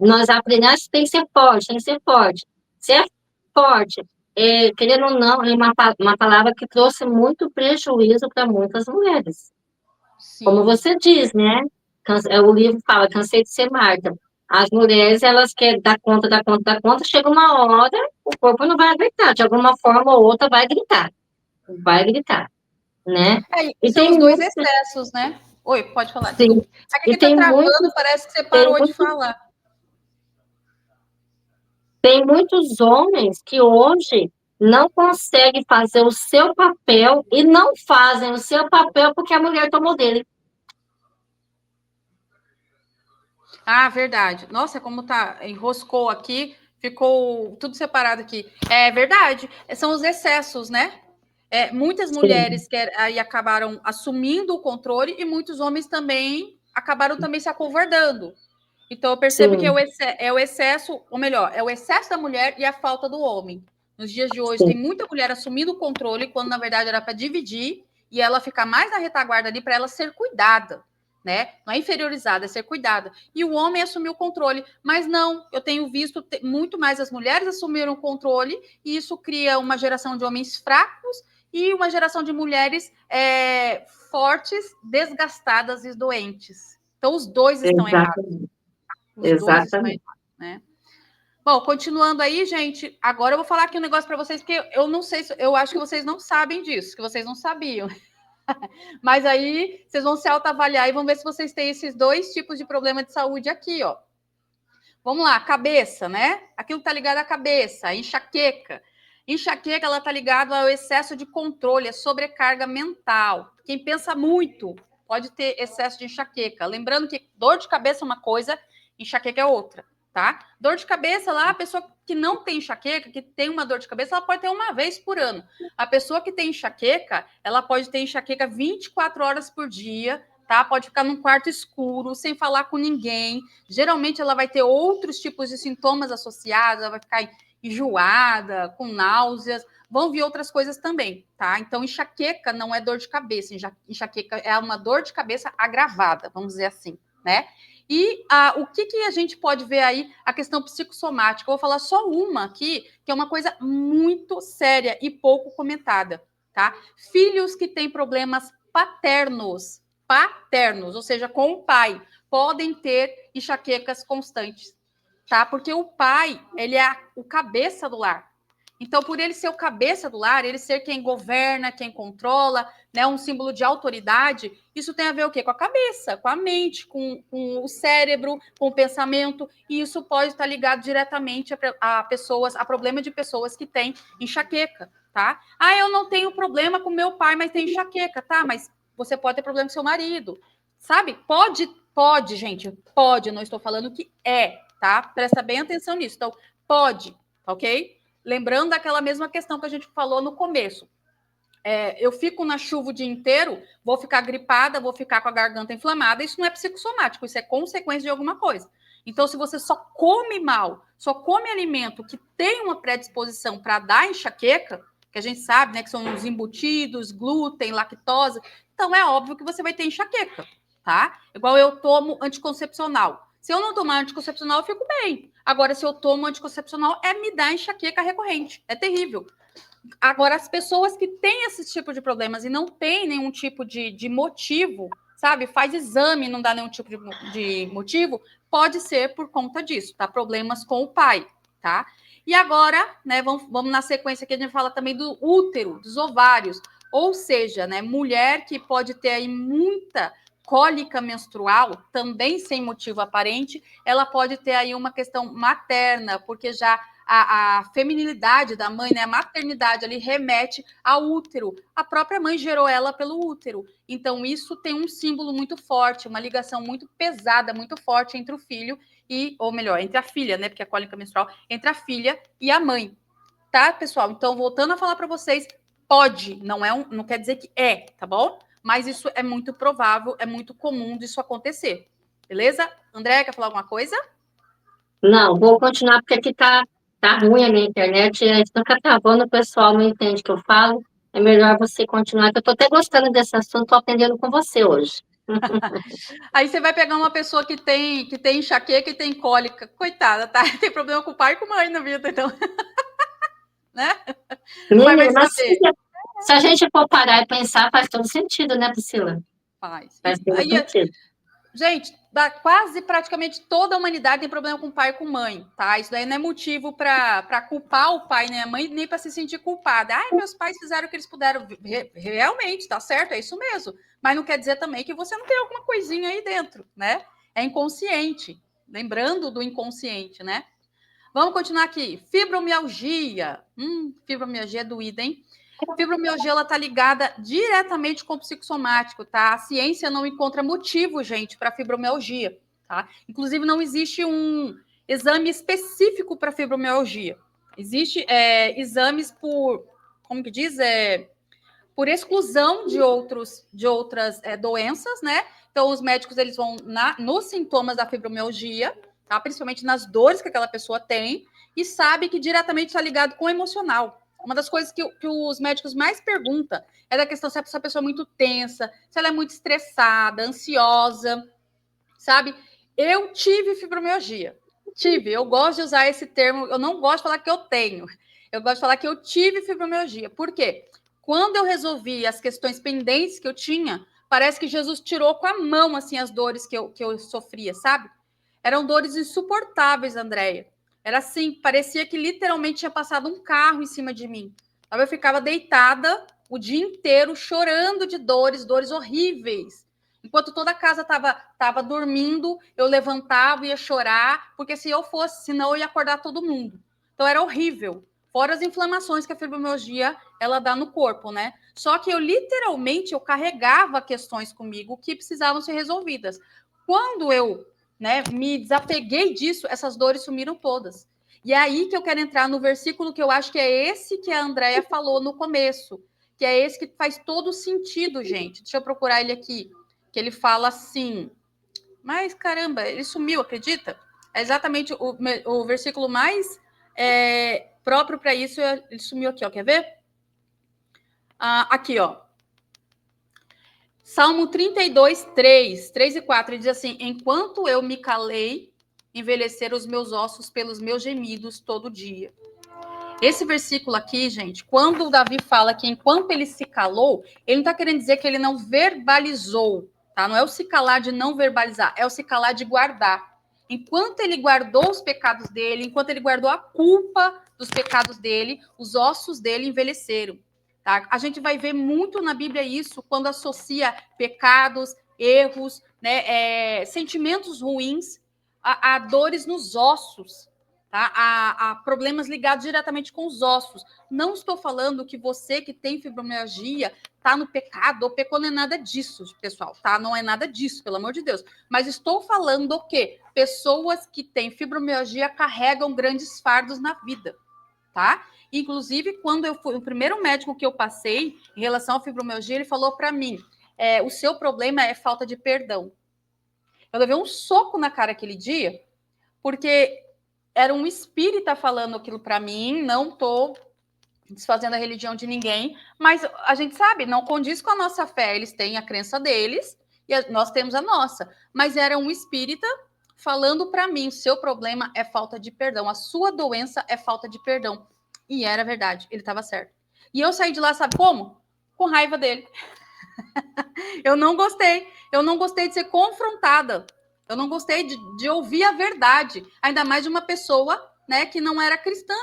nós aprendemos que tem que ser forte, tem que ser forte. Se é forte, querendo ou não, é uma palavra que trouxe muito prejuízo para muitas mulheres. Como Sim. você diz, né? O livro fala, cansei de ser Marta. As mulheres, elas querem dar conta, dar conta, dar conta, chega uma hora, o corpo não vai aguentar, de alguma forma ou outra vai gritar, né? E São tem os dois muito, excessos, né? Oi, pode falar, sim, desculpa. Aqui e tá travando, parece que você tem parou de muito, falar. tem muitos homens que hoje não conseguem fazer o seu papel e não fazem o seu papel porque a mulher tomou dele. Ah, verdade. Nossa, como tá, enroscou aqui, ficou tudo separado aqui. É verdade, são os excessos, né? Muitas Sim, mulheres aí acabaram assumindo o controle e muitos homens também acabaram também se acovardando. Então eu percebo que sim, é o excesso, ou melhor, é o excesso da mulher e a falta do homem. Nos dias de hoje sim, tem muita mulher assumindo o controle quando na verdade era para dividir e ela ficar mais na retaguarda ali para ela ser cuidada, né? Não é inferiorizada, é ser cuidada. E o homem assumiu o controle, mas não, eu tenho visto muito mais as mulheres assumiram o controle e isso cria uma geração de homens fracos e uma geração de mulheres fortes, desgastadas e doentes. Então os dois estão errados. exatamente, Os dois estão exatamente. errados, né? Bom, continuando aí, gente, agora eu vou falar aqui um negócio para vocês, porque eu não sei, eu acho que vocês não sabem disso, que vocês não sabiam. Mas aí vocês vão se autoavaliar e vão ver se vocês têm esses dois tipos de problema de saúde aqui, ó. Vamos lá, cabeça, né? Aquilo tá ligado à cabeça, enxaqueca. Enxaqueca, ela tá ligada ao excesso de controle, a sobrecarga mental. Quem pensa muito pode ter excesso de enxaqueca. Lembrando que dor de cabeça é uma coisa, enxaqueca é outra, tá? Dor de cabeça lá, a pessoa que não tem enxaqueca, que tem uma dor de cabeça, ela pode ter uma vez por ano. A pessoa que tem enxaqueca, ela pode ter enxaqueca 24 horas por dia, tá? Pode ficar num quarto escuro, sem falar com ninguém. Geralmente ela vai ter outros tipos de sintomas associados, ela vai ficar enjoada, com náuseas, vão vir outras coisas também, tá? Então, enxaqueca não é dor de cabeça, enxaqueca é uma dor de cabeça agravada, vamos dizer assim, né? E o que a gente pode ver aí, a questão psicossomática? Eu vou falar só uma aqui, que é uma coisa muito séria e pouco comentada, tá? Filhos que têm problemas paternos, ou seja, com o pai, podem ter enxaquecas constantes, tá? Porque o pai, ele é o cabeça do lar. Então, por ele ser o cabeça do lar, ele ser quem governa, quem controla, né, um símbolo de autoridade, isso tem a ver o quê? Com a cabeça, com a mente, com o cérebro, com o pensamento, e isso pode estar ligado diretamente a pessoas, a problema de pessoas que têm enxaqueca, tá? Ah, eu não tenho problema com meu pai, mas tenho enxaqueca, tá? Mas você pode ter problema com seu marido, sabe? Pode, gente, pode, não estou falando que tá? Presta bem atenção nisso. Então, pode, ok? Lembrando daquela mesma questão que a gente falou no começo. Eu fico na chuva o dia inteiro, vou ficar gripada, vou ficar com a garganta inflamada, isso não é psicossomático, isso é consequência de alguma coisa. Então, se você só come mal, só come alimento que tem uma predisposição para dar enxaqueca, que a gente sabe, né, que são os embutidos, glúten, lactose, então é óbvio que você vai ter enxaqueca, tá? Igual eu tomo anticoncepcional. Se eu não tomar anticoncepcional, eu fico bem. Agora, se eu tomo anticoncepcional, me dá enxaqueca recorrente. É terrível. Agora, as pessoas que têm esse tipo de problemas e não têm nenhum tipo de motivo, sabe? Faz exame e não dá nenhum tipo de motivo, pode ser por conta disso, tá? Problemas com o pai, tá? E agora, né, vamos na sequência que a gente fala também do útero, dos ovários. Ou seja, né, mulher que pode ter aí muita cólica menstrual, também sem motivo aparente, ela pode ter aí uma questão materna, porque já a feminilidade da mãe, né, a maternidade ali remete ao útero. A própria mãe gerou ela pelo útero. Então, isso tem um símbolo muito forte, uma ligação muito pesada, muito forte entre o filho ou melhor, entre a filha, né, porque a cólica menstrual, entre a filha e a mãe. Tá, pessoal? Então, voltando a falar para vocês, pode, não quer dizer que tá bom? mas isso é muito provável, é muito comum disso acontecer. Beleza? André, quer falar alguma coisa? Não, vou continuar porque aqui tá ruim a minha internet, fica travando, o pessoal não entende o que eu falo. É melhor você continuar, que eu estou até gostando desse assunto, estou aprendendo com você hoje. Aí você vai pegar uma pessoa que tem enxaqueca e tem cólica. Coitada, tá? Tem problema com o pai e com a mãe na vida, então. Né? Mas vai Menina, mas saber. se a gente for parar e pensar, faz todo sentido, né, Priscila? Faz. Faz todo Aí, sentido. gente, quase praticamente toda a humanidade tem problema com pai e com mãe, tá? Isso daí não é motivo para culpar o pai nem a mãe, nem para se sentir culpada. Ai, meus pais fizeram o que eles puderam. Realmente, tá certo, é isso mesmo. Mas não quer dizer também que você não tem alguma coisinha aí dentro, né? É inconsciente. Lembrando do inconsciente, né? Vamos continuar aqui. Fibromialgia. Fibromialgia é doída, hein? Fibromialgia, ela tá ligada diretamente com o psicossomático, tá? A ciência não encontra motivo, gente, para fibromialgia, tá? Inclusive, não existe um exame específico para fibromialgia. Existe exames por, como que diz? Por exclusão de outras doenças, né? Então, os médicos, eles vão nos sintomas da fibromialgia, tá? Principalmente nas dores que aquela pessoa tem, e sabe que diretamente está ligado com o emocional. Uma das coisas que os médicos mais perguntam é da questão se essa pessoa é muito tensa, se ela é muito estressada, ansiosa, sabe? Eu tive fibromialgia. Eu gosto de usar esse termo, eu não gosto de falar que eu tenho. Eu gosto de falar que eu tive fibromialgia. Por quê? Quando eu resolvi as questões pendentes que eu tinha, parece que Jesus tirou com a mão assim as dores que eu sofria, sabe? Eram dores insuportáveis, Andréia. Era assim, parecia que literalmente tinha passado um carro em cima de mim. Eu ficava deitada o dia inteiro chorando de dores, dores horríveis. Enquanto toda a casa estava dormindo, eu levantava e ia chorar, porque se eu fosse, senão eu ia acordar todo mundo. Então era horrível. Fora as inflamações que a fibromialgia ela dá no corpo, né? Só que eu literalmente eu carregava questões comigo que precisavam ser resolvidas. Quando eu, né, me desapeguei disso, essas dores sumiram todas. E é aí que eu quero entrar no versículo que eu acho que é esse que a Andrea falou no começo, que é esse que faz todo sentido, gente. Deixa eu procurar ele aqui, que ele fala assim, mas caramba, ele sumiu, acredita? É exatamente o versículo mais próprio para isso, ele sumiu aqui, ó, quer ver? Aqui, ó. Salmo 32, 3 e 4, ele diz assim, enquanto eu me calei, envelheceram os meus ossos pelos meus gemidos todo dia. Esse versículo aqui, gente, quando o Davi fala que enquanto ele se calou, ele não está querendo dizer que ele não verbalizou, tá? Não é o se calar de não verbalizar, é o se calar de guardar. Enquanto ele guardou os pecados dele, enquanto ele guardou a culpa dos pecados dele, os ossos dele envelheceram. Tá? A gente vai ver muito na Bíblia isso quando associa pecados, erros, né, sentimentos ruins a dores nos ossos. Tá? A problemas ligados diretamente com os ossos. Não estou falando que você que tem fibromialgia está no pecado ou pecou, não é nada disso, pessoal, tá? Não é nada disso, pelo amor de Deus. Mas estou falando que pessoas que têm fibromialgia carregam grandes fardos na vida, tá? Inclusive, quando eu fui, o primeiro médico que eu passei em relação à fibromialgia, ele falou para mim: o seu problema é falta de perdão. Eu levei um soco na cara aquele dia, porque era um espírita falando aquilo para mim, não estou desfazendo a religião de ninguém, mas a gente sabe, não condiz com a nossa fé, eles têm a crença deles e nós temos a nossa, mas era um espírita falando para mim, o seu problema é falta de perdão, a sua doença é falta de perdão, e era verdade, ele estava certo. E eu saí de lá, sabe como? Com raiva dele. Eu não gostei de ser confrontada, eu não gostei de ouvir a verdade, ainda mais de uma pessoa, né, que não era cristã,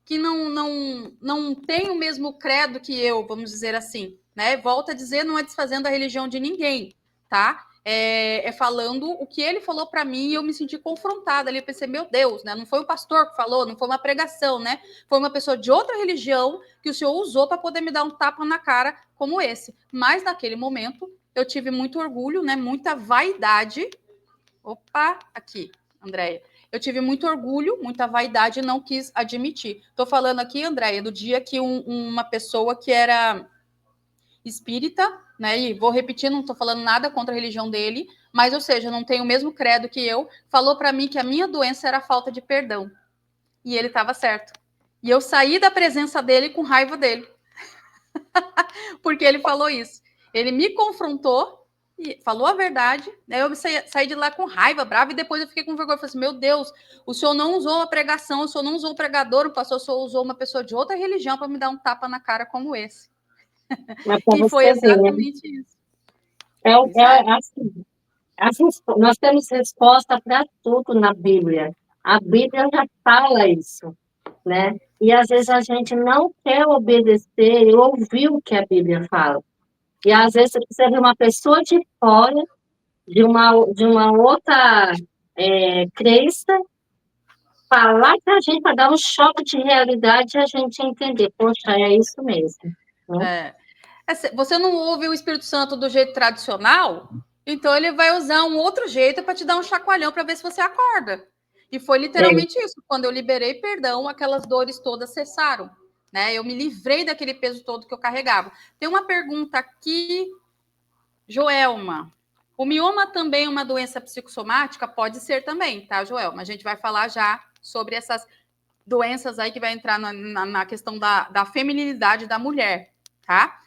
que não tem o mesmo credo que eu, vamos dizer assim, né? Volta a dizer, não é desfazendo a religião de ninguém, tá? É falando o que ele falou para mim e eu me senti confrontada ali. Eu pensei, meu Deus, né? Não foi o pastor que falou, não foi uma pregação, né? Foi uma pessoa de outra religião que o senhor usou para poder me dar um tapa na cara como esse. Mas naquele momento eu tive muito orgulho, né? Muita vaidade. Opa, aqui, Andréia. Eu tive muito orgulho, muita vaidade e não quis admitir. Estou falando aqui, Andréia, do dia que uma pessoa que era espírita, né? E vou repetir, não estou falando nada contra a religião dele, mas, ou seja, não tem o mesmo credo que eu, falou para mim que a minha doença era a falta de perdão. E ele estava certo. E eu saí da presença dele com raiva dele. Porque ele falou isso. Ele me confrontou e falou a verdade. Né? Eu saí de lá com raiva, brava, e depois eu fiquei com vergonha. Eu falei assim, meu Deus, o senhor não usou a pregação, o senhor não usou o pregador, o pastor, o senhor usou uma pessoa de outra religião para me dar um tapa na cara como esse. Mas para E foi você ver, né? exatamente isso. Assim, nós temos resposta para tudo na Bíblia. A Bíblia já fala isso, né? E às vezes a gente não quer obedecer e ouvir o que a Bíblia fala. E às vezes você vê uma pessoa de fora, de uma outra crença, falar para a gente, para dar um choque de realidade e a gente entender, poxa, é isso mesmo. Né? Você não ouve o Espírito Santo do jeito tradicional, então ele vai usar um outro jeito para te dar um chacoalhão para ver se você acorda. E foi literalmente isso. Quando eu liberei perdão, aquelas dores todas cessaram. Né? Eu me livrei daquele peso todo que eu carregava. Tem uma pergunta aqui, Joelma. O mioma também é uma doença psicossomática? Pode ser também, tá, Joelma? A gente vai falar já sobre essas doenças aí que vai entrar na questão da feminilidade da mulher, tá?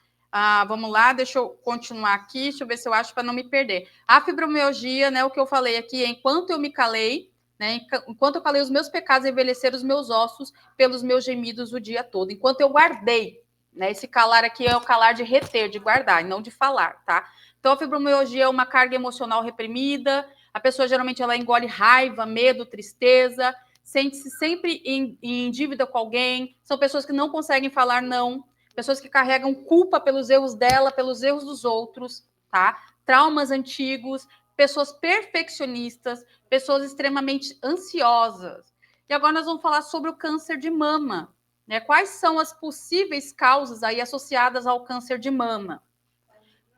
Vamos lá, deixa eu continuar aqui, deixa eu ver se eu acho para não me perder. A fibromialgia, né, o que eu falei aqui, enquanto eu me calei, né, enquanto eu calei os meus pecados, envelheceram os meus ossos pelos meus gemidos o dia todo. Enquanto eu guardei, né, esse calar aqui é o calar de reter, de guardar, e não de falar, tá? Então, a fibromialgia é uma carga emocional reprimida, a pessoa geralmente ela engole raiva, medo, tristeza, sente-se sempre em dívida com alguém, são pessoas que não conseguem falar não, pessoas que carregam culpa pelos erros dela, pelos erros dos outros, tá? Traumas antigos, pessoas perfeccionistas, pessoas extremamente ansiosas. E agora nós vamos falar sobre o câncer de mama, né? Quais são as possíveis causas aí associadas ao câncer de mama?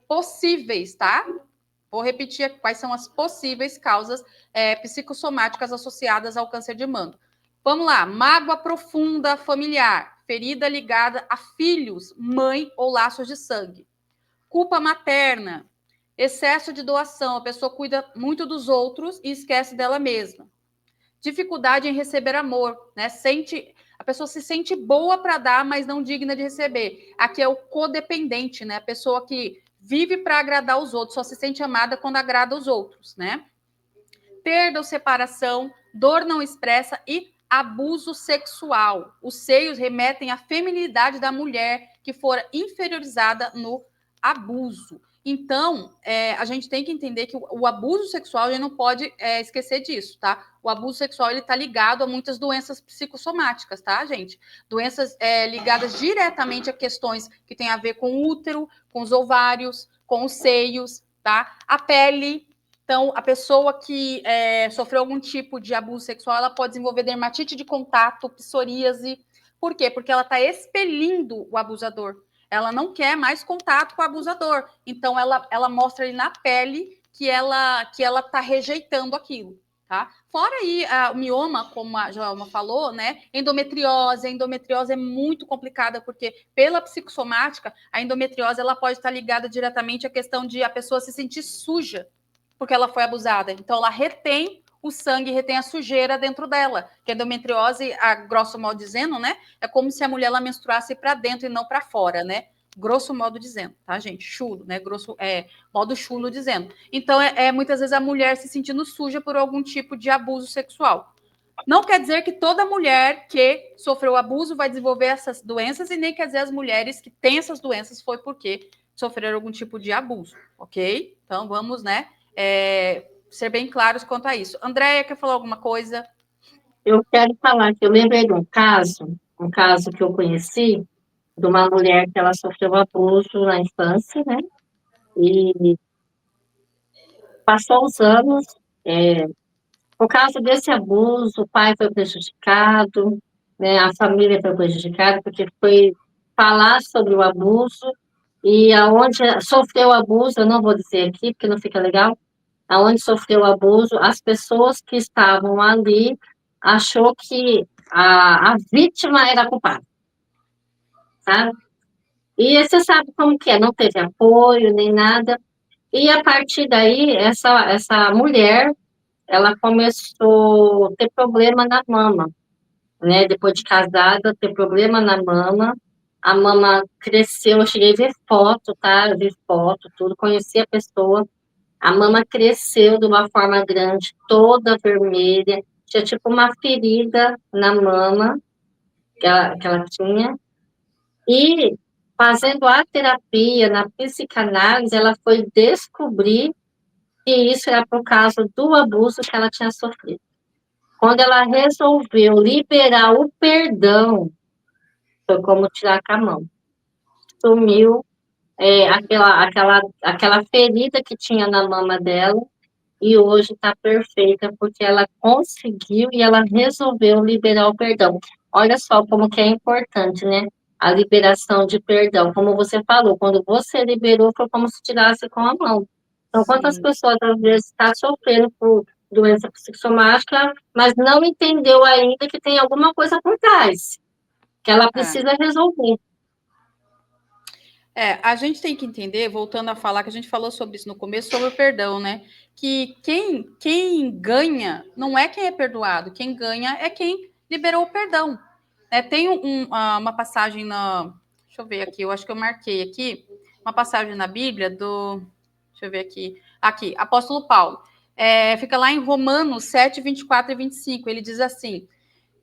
Possíveis, tá? Vou repetir quais são as possíveis causas psicossomáticas associadas ao câncer de mama. Vamos lá, mágoa profunda familiar, ferida ligada a filhos, mãe ou laços de sangue. Culpa materna, excesso de doação, a pessoa cuida muito dos outros e esquece dela mesma. Dificuldade em receber amor, né? A pessoa se sente boa para dar, mas não digna de receber. Aqui é o codependente, né? A pessoa que vive para agradar os outros, só se sente amada quando agrada os outros, né? Perda ou separação, dor não expressa e abuso sexual. Os seios remetem à feminilidade da mulher que fora inferiorizada no abuso. Então, a gente tem que entender que o abuso sexual, a gente não pode esquecer disso, tá? O abuso sexual, ele tá ligado a muitas doenças psicossomáticas, tá, gente? Doenças ligadas diretamente a questões que têm a ver com o útero, com os ovários, com os seios, tá? A pele. Então, a pessoa que sofreu algum tipo de abuso sexual, ela pode desenvolver dermatite de contato, psoríase. Por quê? Porque ela está expelindo o abusador. Ela não quer mais contato com o abusador. Então, ela mostra ali na pele que ela está rejeitando aquilo. Tá? Fora aí o mioma, como a Joelma falou, né? Endometriose. A endometriose é muito complicada, porque pela psicossomática, a endometriose ela pode estar ligada diretamente à questão de a pessoa se sentir suja porque ela foi abusada. Então, ela retém o sangue, retém a sujeira dentro dela. Que a endometriose, a grosso modo dizendo, né? É como se a mulher ela menstruasse para dentro e não para fora, né? Grosso modo dizendo, tá, gente? Chulo, né? Modo chulo dizendo. Então, muitas vezes a mulher se sentindo suja por algum tipo de abuso sexual. Não quer dizer que toda mulher que sofreu abuso vai desenvolver essas doenças e nem quer dizer as mulheres que têm essas doenças foi porque sofreram algum tipo de abuso, ok? Então, vamos, né? Ser bem claros quanto a isso. Andréia, quer falar alguma coisa? Eu quero falar que eu lembrei de um caso que eu conheci, de uma mulher que ela sofreu abuso na infância, né? E passou os anos, por causa desse abuso, o pai foi prejudicado, né? A família foi prejudicada, porque foi falar sobre o abuso, e aonde sofreu abuso, eu não vou dizer aqui, porque não fica legal, aonde sofreu abuso, as pessoas que estavam ali achou que a vítima era a culpada, sabe? E você sabe como que é, não teve apoio nem nada. E a partir daí, essa mulher, ela começou a ter problema na mama, né? Depois de casada, ter problema na mama. A mama cresceu, eu cheguei a ver foto, tá? Eu vi foto, tudo, conheci a pessoa. A mama cresceu de uma forma grande, toda vermelha. Tinha tipo uma ferida na mama que ela tinha. E fazendo a terapia, na psicanálise, ela foi descobrir que isso era por causa do abuso que ela tinha sofrido. Quando ela resolveu liberar o perdão, foi como tirar com a mão. Sumiu aquela ferida que tinha na mama dela e hoje está perfeita porque ela conseguiu e ela resolveu liberar o perdão. Olha só como que é importante, né? A liberação de perdão. Como você falou, quando você liberou, foi como se tirasse com a mão. Então, quantas Sim. pessoas às vezes estão sofrendo por doença psicossomática, mas não entendeu ainda que tem alguma coisa por trás, que ela É. precisa resolver. A gente tem que entender, voltando a falar, que a gente falou sobre isso no começo, sobre o perdão, né? Que quem ganha não é quem é perdoado, quem ganha é quem liberou o perdão. Tem uma passagem na. Deixa eu ver aqui, eu acho que eu marquei aqui, uma passagem na Bíblia do. Deixa eu ver aqui. Aqui, apóstolo Paulo. Fica lá em Romanos 7, 24 e 25. Ele diz assim: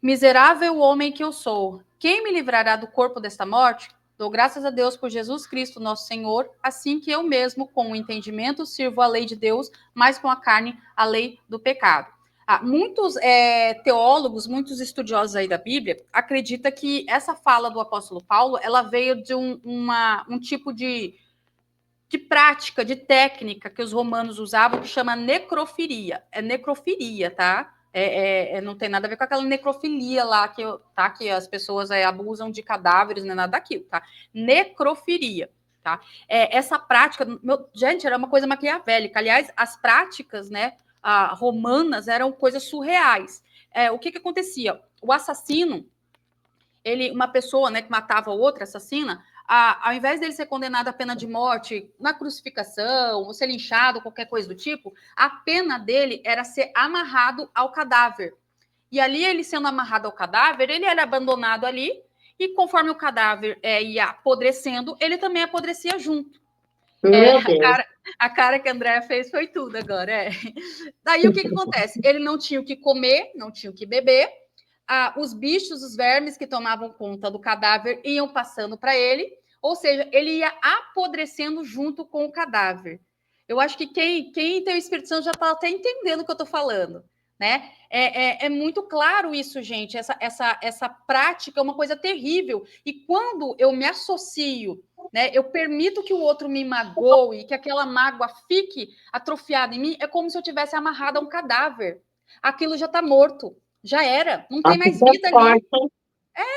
Miserável homem que eu sou, quem me livrará do corpo desta morte? Dou graças a Deus por Jesus Cristo, nosso Senhor, assim que eu mesmo, com o entendimento, sirvo a lei de Deus, mas com a carne, a lei do pecado. Muitos teólogos, muitos estudiosos aí da Bíblia, acreditam que essa fala do apóstolo Paulo, ela veio de um tipo de prática, de técnica que os romanos usavam, que chama necrofilia. É necrofilia, tá? Não tem nada a ver com aquela necrofilia lá que as pessoas abusam de cadáveres, não é nada daquilo, tá? Necrofilia, tá? Essa prática, gente, era uma coisa maquiavélica. Aliás, as práticas, né, romanas eram coisas surreais. O que acontecia? O assassino, uma pessoa, né, que matava outra assassina, ao invés dele ser condenado à pena de morte na crucificação, ou ser linchado, qualquer coisa do tipo, a pena dele era ser amarrado ao cadáver. E ali, ele sendo amarrado ao cadáver, ele era abandonado ali, e conforme o cadáver ia apodrecendo, ele também apodrecia junto. Meu Deus. A cara que a Andrea fez foi tudo agora. Daí, o que acontece? Ele não tinha o que comer, não tinha o que beber, os bichos, os vermes que tomavam conta do cadáver iam passando para ele, ou seja, ele ia apodrecendo junto com o cadáver. Eu acho que quem tem o Espírito Santo já está até entendendo o que eu estou falando, né? É muito claro isso, gente. Essa prática é uma coisa terrível. E quando eu me associo, né, eu permito que o outro me magoe, que aquela mágoa fique atrofiada em mim, é como se eu tivesse amarrado a um cadáver. Aquilo já está morto. Já era, não tem Nossa, mais isso é vida ali. forte, hein?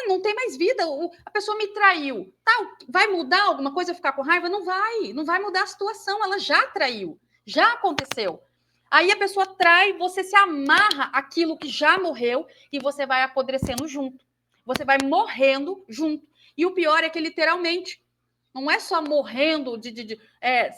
Não tem mais vida. A pessoa me traiu. Vai mudar alguma coisa, eu ficar com raiva? Não vai mudar a situação. Ela já traiu, já aconteceu. Aí a pessoa trai, você se amarra aquilo que já morreu e você vai apodrecendo junto. Você vai morrendo junto. E o pior é que literalmente não é só morrendo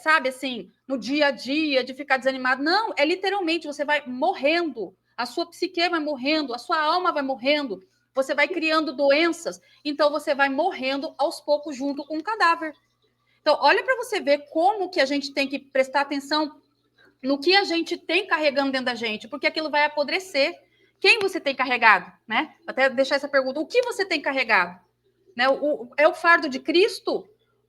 sabe assim, no dia a dia, de ficar desanimado. Não, é literalmente, você vai morrendo. A sua psique vai morrendo, a sua alma vai morrendo. Você vai criando doenças, então você vai morrendo aos poucos junto com o cadáver. Então, olha para você ver como que a gente tem que prestar atenção no que a gente tem carregando dentro da gente, porque aquilo vai apodrecer. Quem você tem carregado, né? Até deixar essa pergunta, o que você tem carregado? Né? É o fardo de Cristo?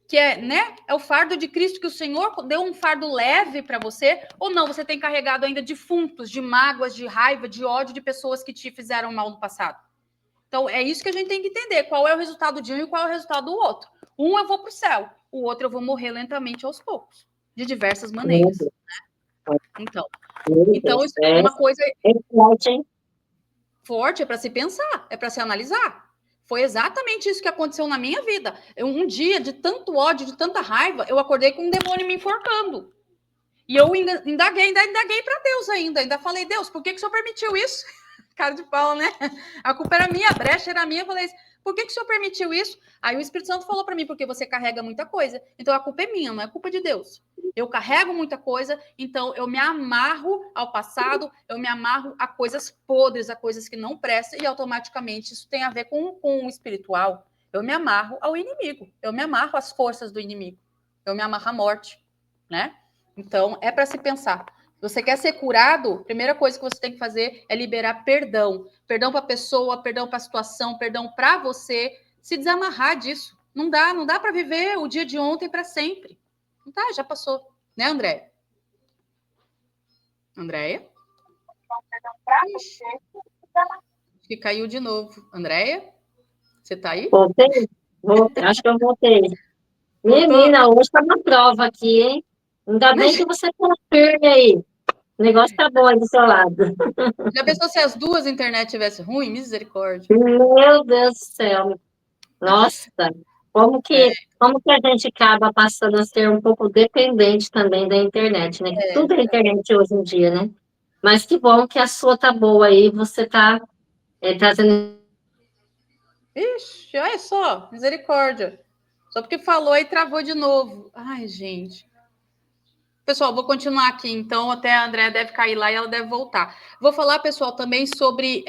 Que né? É o fardo de Cristo que o Senhor deu um fardo leve para você, ou não, você tem carregado ainda defuntos, de mágoas, de raiva, de ódio de pessoas que te fizeram mal no passado? Então, é isso que a gente tem que entender. Qual é o resultado de um e qual é o resultado do outro. Um eu vou para o céu, o outro eu vou morrer lentamente aos poucos, de diversas Meu maneiras. Deus, Então, meu então Deus. isso é uma coisa É forte, hein? forte, é para se pensar, é para se analisar. Foi exatamente isso que aconteceu na minha vida. Um dia, de tanto ódio, de tanta raiva, eu acordei com um demônio me enforcando. E eu ainda indaguei para Deus ainda falei, Deus, por que o Senhor permitiu isso? Cara de pau, né? A culpa era minha, a brecha era minha. Eu falei, por que o senhor permitiu isso? Aí o Espírito Santo falou para mim, porque você carrega muita coisa. Então a culpa é minha, não é culpa de Deus. Eu carrego muita coisa, então eu me amarro ao passado, eu me amarro a coisas podres, a coisas que não prestam, e automaticamente isso tem a ver com o espiritual. Eu me amarro ao inimigo, eu me amarro às forças do inimigo, eu me amarro à morte, né? Então é para se pensar. Se você quer ser curado, a primeira coisa que você tem que fazer é liberar perdão. Perdão para a pessoa, perdão para a situação, perdão para você. Se desamarrar disso. Não dá para viver o dia de ontem para sempre. Não tá, já passou. Né, André? Andréia? Que caiu de novo. Andréia? Você tá aí? Voltei? Voltei. Acho que eu voltei. Voltou? Menina, hoje tá uma prova aqui, hein? Ainda bem que você tá firme aí. O negócio tá bom aí do seu lado. Já pensou se as duas internet tivesse ruim? Misericórdia. Meu Deus do céu. Nossa, como É, que, como que a gente acaba passando a ser um pouco dependente também da internet, né? Que tudo é internet hoje em dia, né? Mas que bom que a sua tá boa aí, você tá trazendo. Ixi, olha só, misericórdia. Só porque falou e travou de novo. Ai, gente. Pessoal, vou continuar aqui, então até a Andrea deve cair lá e ela deve voltar. Vou falar, pessoal, também sobre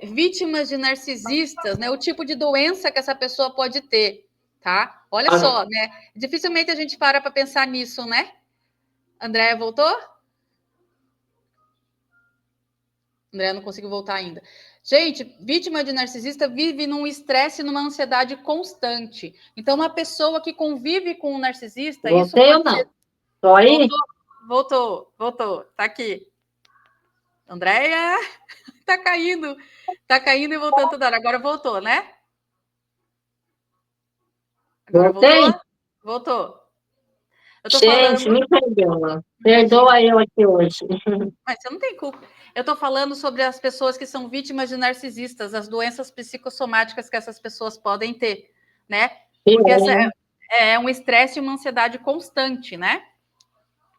vítimas de narcisistas, né? O tipo de doença que essa pessoa pode ter, tá? Olha só, né? Dificilmente a gente para pensar nisso, né? Andrea voltou? Andrea não conseguiu voltar ainda. Gente, vítima de narcisista vive num estresse, numa ansiedade constante. Então, uma pessoa que convive com um narcisista, isso Voltei ou pode não? ser. Tô aí? Voltou, voltou, tá aqui. Andréia, tá caindo e voltando toda hora. Agora voltou, né? Agora voltou? Voltei? Voltou. Eu tô Gente, falando, me perdoa. imagina, Perdoa eu aqui hoje. mas você não tem culpa. Eu tô falando sobre as pessoas que são vítimas de narcisistas, as doenças psicossomáticas que essas pessoas podem ter, né? Porque essa é um estresse e uma ansiedade constante, né?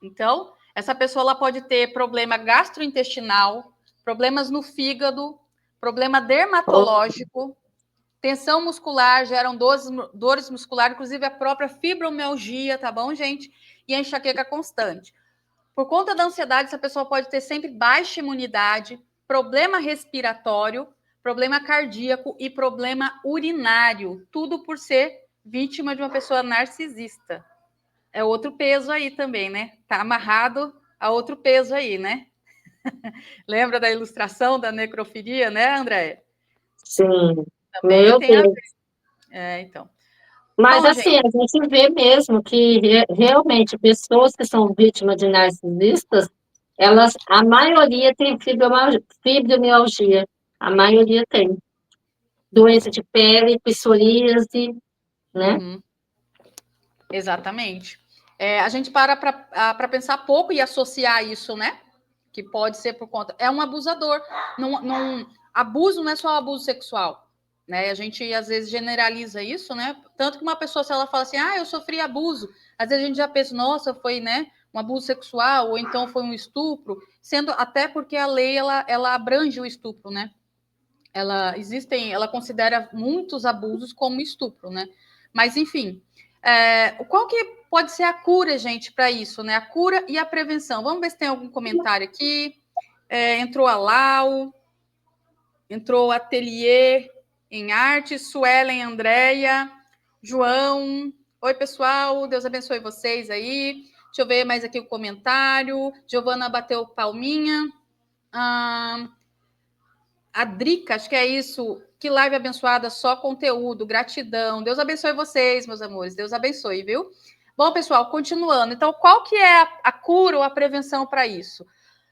Então, essa pessoa ela pode ter problema gastrointestinal, problemas no fígado, problema dermatológico, tensão muscular, geram dores musculares, inclusive a própria fibromialgia, tá bom, gente? E a enxaqueca constante. Por conta da ansiedade, essa pessoa pode ter sempre baixa imunidade, problema respiratório, problema cardíaco e problema urinário, tudo por ser vítima de uma pessoa narcisista. É outro peso aí também, né? Tá amarrado a outro peso aí, né? Lembra da ilustração da necrofilia, né, André? Sim, Também meu tem a Deus. ver. Então. Mas Bom, assim, gente, a gente vê mesmo que realmente pessoas que são vítimas de narcisistas, elas, a maioria tem fibromialgia. A maioria tem. Doença de pele, psoríase, né? uhum, exatamente. A gente para pensar pouco e associar isso, né? Que pode ser por conta. É um abusador. Abuso não é só abuso sexual. Né? A gente às vezes generaliza isso, né? Tanto que uma pessoa, se ela fala assim, eu sofri abuso, às vezes a gente já pensa, nossa, foi, né, um abuso sexual, ou então foi um estupro, sendo até porque a lei ela abrange o estupro, né? Ela considera muitos abusos como estupro, né? Mas enfim, qual que pode ser a cura, gente, para isso, né? A cura e a prevenção. Vamos ver se tem algum comentário aqui. Entrou a Lau, entrou o Ateliê em Arte, Suelen, Andréia, João. Oi, pessoal, Deus abençoe vocês aí. Deixa eu ver mais aqui o comentário. Giovana bateu palminha. A Drica, acho que é isso. Que live abençoada, só conteúdo, gratidão. Deus abençoe vocês, meus amores. Deus abençoe, viu? Bom, pessoal, continuando. Então, qual que é a cura ou a prevenção para isso?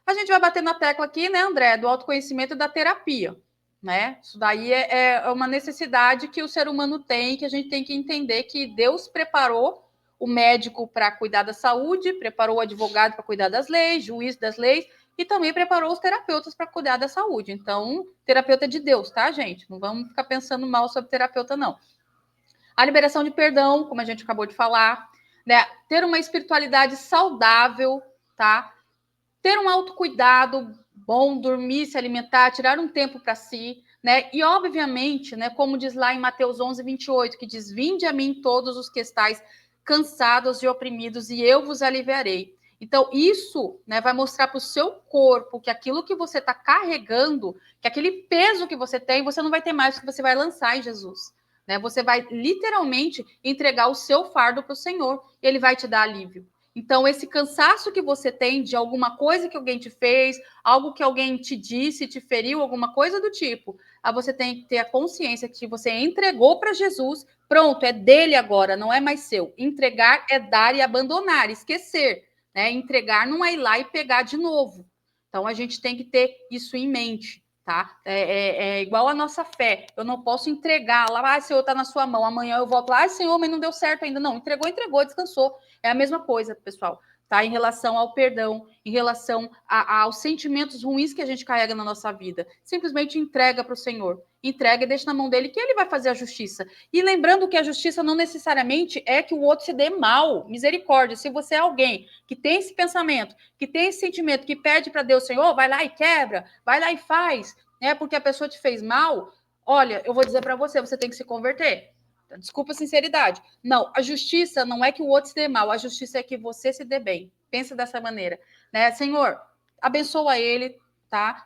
A gente vai bater na tecla aqui, né, André, do autoconhecimento e da terapia, né? Isso daí é uma necessidade que o ser humano tem, que a gente tem que entender que Deus preparou o médico para cuidar da saúde, preparou o advogado para cuidar das leis, juiz das leis, e também preparou os terapeutas para cuidar da saúde. Então, terapeuta é de Deus, tá, gente? Não vamos ficar pensando mal sobre terapeuta, não. A liberação de perdão, como a gente acabou de falar, né? Ter uma espiritualidade saudável, tá? Ter um autocuidado, bom dormir, se alimentar, tirar um tempo para si, né? E, obviamente, né, como diz lá em Mateus 11:28, que diz: Vinde a mim todos os que estáis cansados e oprimidos, e eu vos aliviarei. Então, isso, né, vai mostrar para o seu corpo que aquilo que você está carregando, que aquele peso que você tem, você não vai ter mais, que você vai lançar em Jesus. Né? Você vai literalmente entregar o seu fardo para o Senhor, e ele vai te dar alívio. Então, esse cansaço que você tem de alguma coisa que alguém te fez, algo que alguém te disse, te feriu, alguma coisa do tipo, você tem que ter a consciência que você entregou para Jesus, pronto, é dele agora, não é mais seu. Entregar é dar e abandonar, esquecer. Né? Entregar não é ir lá e pegar de novo. Então, a gente tem que ter isso em mente. Tá? É igual a nossa fé. Eu não posso entregar lá, Senhor, está na sua mão. Amanhã eu volto lá, Senhor, mas não deu certo ainda. Não, entregou, descansou. É a mesma coisa, pessoal, tá? Em relação ao perdão, em relação aos sentimentos ruins que a gente carrega na nossa vida. Simplesmente entrega para o Senhor. Entrega e deixa na mão dele que ele vai fazer a justiça. E lembrando que a justiça não necessariamente é que o outro se dê mal. Misericórdia. Se você é alguém que tem esse pensamento, que tem esse sentimento, que pede para Deus, Senhor, vai lá e quebra, vai lá e faz, né? Porque a pessoa te fez mal, olha, eu vou dizer para você, você tem que se converter. Desculpa a sinceridade. Não, a justiça não é que o outro se dê mal, a justiça é que você se dê bem. Pensa dessa maneira, né? Senhor, abençoa ele, tá?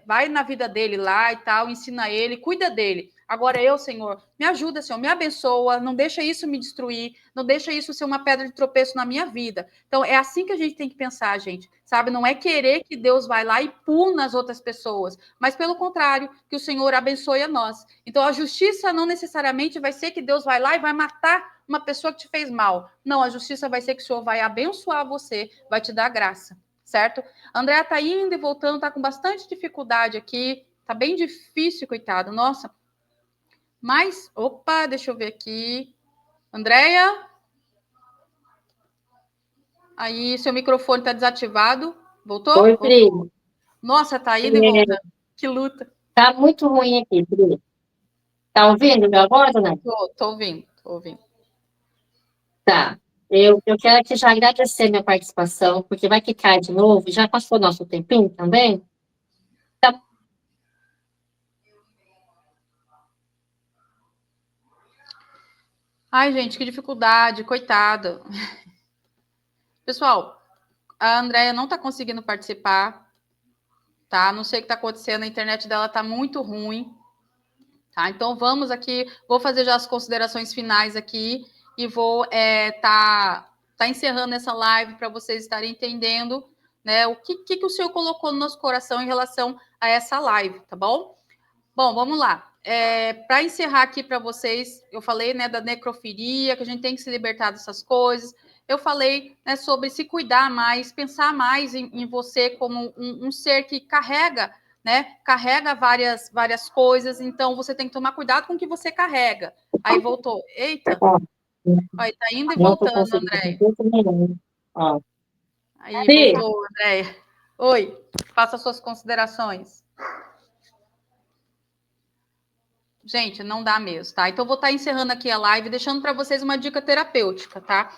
Vai na vida dele lá e tal, ensina ele, cuida dele. Agora eu, Senhor, me ajuda, Senhor, me abençoa, não deixa isso me destruir, não deixa isso ser uma pedra de tropeço na minha vida. Então, é assim que a gente tem que pensar, gente, sabe? Não é querer que Deus vai lá e puna as outras pessoas, mas pelo contrário, que o Senhor abençoe a nós. Então, a justiça não necessariamente vai ser que Deus vai lá e vai matar uma pessoa que te fez mal. Não, a justiça vai ser que o Senhor vai abençoar você, vai te dar graça, certo? Andréa tá indo e voltando, tá com bastante dificuldade aqui, tá bem difícil, coitado. Nossa, mas, opa, deixa eu ver aqui. Andréia? Aí, seu microfone está desativado. Voltou? Oi, Pri. Voltou. Nossa, tá indo e voltando. Que luta. Tá muito ruim aqui, Pri. Tá ouvindo meu agora, né? Tô ouvindo, tô ouvindo. Tá. Eu quero aqui já agradecer minha participação, porque vai que cai de novo. Já passou nosso tempinho também? Tá. Ai, gente, que dificuldade, coitada. Pessoal, a Andréia não tá conseguindo participar, tá? Não sei o que tá acontecendo, a internet dela tá muito ruim, tá? Então vamos aqui, vou fazer já as considerações finais aqui e vou tá encerrando essa live para vocês estarem entendendo, né, o que o Senhor colocou no nosso coração em relação a essa live, tá bom? Bom, vamos lá. Para encerrar aqui para vocês, eu falei, né, da necrofilia, que a gente tem que se libertar dessas coisas. Eu falei, né, sobre se cuidar mais, pensar mais em você como um ser que carrega, né, carrega várias coisas. Então você tem que tomar cuidado com o que você carrega. Aí voltou. Eita, Ó, aí tá indo e não tô voltando, conseguindo de André. jeito nenhum. Ó. Aí Pri, voltou, André. Oi, faça suas considerações. Gente, não dá mesmo, tá? Então, eu vou estar encerrando aqui a live, deixando para vocês uma dica terapêutica, tá?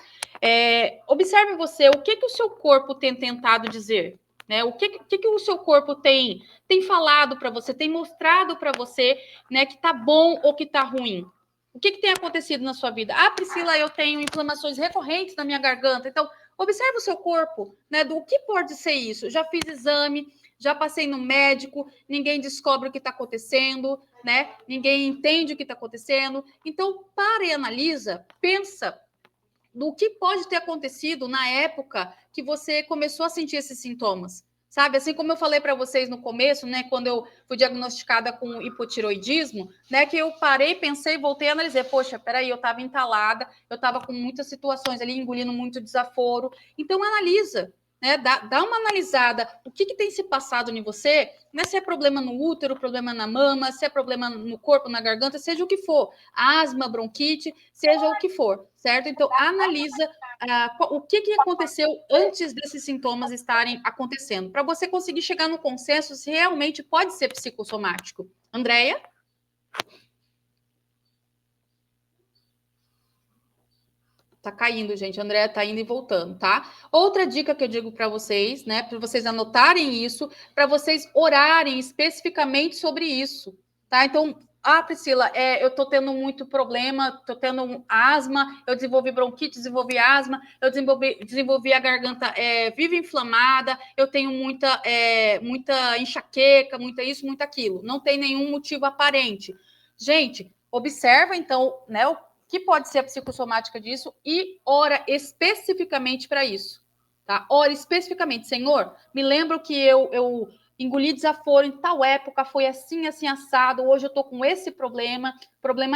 Observe você, o que o seu corpo tem tentado dizer, né? O que o seu corpo tem falado para você, tem mostrado para você, né, que tá bom ou que tá ruim? O que tem acontecido na sua vida? Ah, Priscila, eu tenho inflamações recorrentes na minha garganta. Então, observe o seu corpo, né? Do que pode ser isso? Já fiz exame, já passei no médico, ninguém descobre o que está acontecendo, né? Ninguém entende o que está acontecendo. Então, para e analisa, pensa do que pode ter acontecido na época que você começou a sentir esses sintomas. Sabe, assim como eu falei para vocês no começo, né, quando eu fui diagnosticada com hipotiroidismo, né, que eu parei, pensei, voltei a analisar, poxa, peraí, eu estava entalada, eu estava com muitas situações ali, engolindo muito desaforo. Então, analisa, né, dá uma analisada, o que tem se passado em você, né, se é problema no útero, problema na mama, se é problema no corpo, na garganta, seja o que for, asma, bronquite, seja o que for, certo? Então, analisa o que aconteceu antes desses sintomas estarem acontecendo, para você conseguir chegar no consenso se realmente pode ser psicossomático. Andréia? Tá caindo, gente. A Andrea tá indo e voltando, tá? Outra dica que eu digo para vocês, né? Para vocês anotarem isso, para vocês orarem especificamente sobre isso, tá? Então, Priscila, eu tô tendo muito problema, tô tendo asma, eu desenvolvi bronquite, desenvolvi asma, eu desenvolvi a garganta viva inflamada, eu tenho muita enxaqueca, muita isso, muita aquilo. Não tem nenhum motivo aparente. Gente, observa então, né? Que pode ser a psicossomática disso, e ora especificamente para isso, tá? Ora especificamente, Senhor, me lembro que eu engoli desaforo em tal época, foi assim, assim, assado, hoje eu tô com esse problema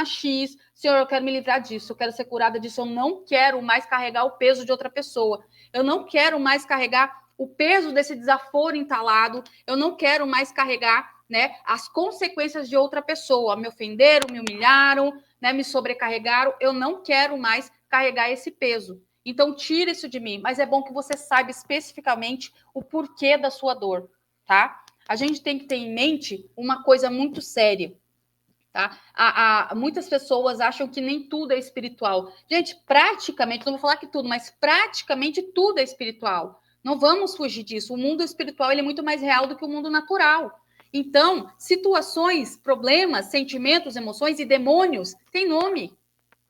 X, Senhor, eu quero me livrar disso, eu quero ser curada disso, eu não quero mais carregar o peso de outra pessoa, eu não quero mais carregar o peso desse desaforo entalado, eu não quero mais carregar, né, as consequências de outra pessoa, me ofenderam, me humilharam, né, me sobrecarregaram, eu não quero mais carregar esse peso. Então, tira isso de mim. Mas é bom que você saiba especificamente o porquê da sua dor, tá? A gente tem que ter em mente uma coisa muito séria, tá? Muitas pessoas acham que nem tudo é espiritual. Gente, praticamente, não vou falar que tudo, mas praticamente tudo é espiritual. Não vamos fugir disso. O mundo espiritual ele é muito mais real do que o mundo natural. Então, situações, problemas, sentimentos, emoções e demônios têm nome,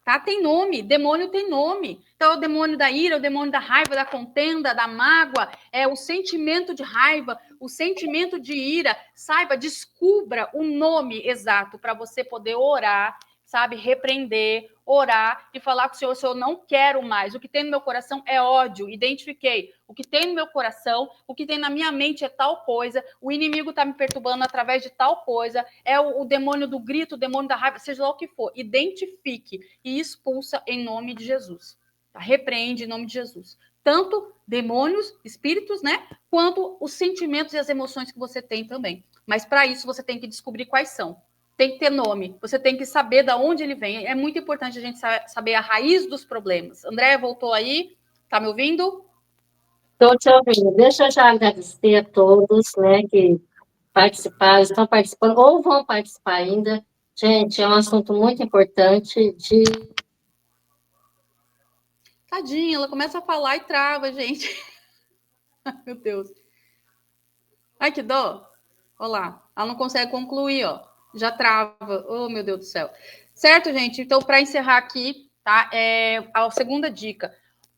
tá? Tem nome, demônio tem nome. Então, é o demônio da ira, o demônio da raiva, da contenda, da mágoa, é o sentimento de raiva, o sentimento de ira. Saiba, descubra o nome exato para você poder orar, sabe? Repreender, orar e falar com o Senhor, não quero mais. O que tem no meu coração é ódio. Identifiquei. O que tem no meu coração, o que tem na minha mente é tal coisa. O inimigo está me perturbando através de tal coisa. É o demônio do grito, o demônio da raiva, seja lá o que for. Identifique e expulsa em nome de Jesus. Tá? Repreende em nome de Jesus. Tanto demônios, espíritos, né? Quanto os sentimentos e as emoções que você tem também. Mas para isso você tem que descobrir quais são. Tem que ter nome, você tem que saber de onde ele vem. É muito importante a gente saber a raiz dos problemas. André, voltou aí? Tá me ouvindo? Estou te ouvindo. Deixa eu já agradecer a todos, né, que participaram, estão participando ou vão participar ainda. Gente, é um assunto muito importante de... Tadinha, ela começa a falar e trava, gente. Meu Deus. Ai, que dó. Olha lá, ela não consegue concluir, ó. Já trava. Oh, meu Deus do céu. Certo, gente? Então, para encerrar aqui, tá? A segunda dica.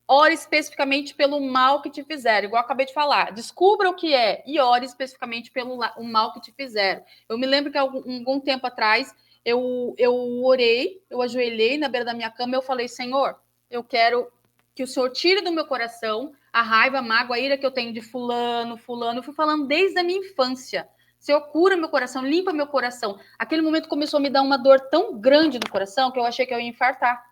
Ore especificamente pelo mal que te fizeram, igual eu acabei de falar. Descubra o que é e ore especificamente pelo o mal que te fizeram. Eu me lembro que algum tempo atrás eu orei, eu ajoelhei na beira da minha cama e eu falei, Senhor, eu quero que o Senhor tire do meu coração a raiva, a mágoa, a ira que eu tenho de fulano. Eu fui falando desde a minha infância. Senhor, cura meu coração, limpa meu coração. Aquele momento começou a me dar uma dor tão grande no coração que eu achei que eu ia infartar.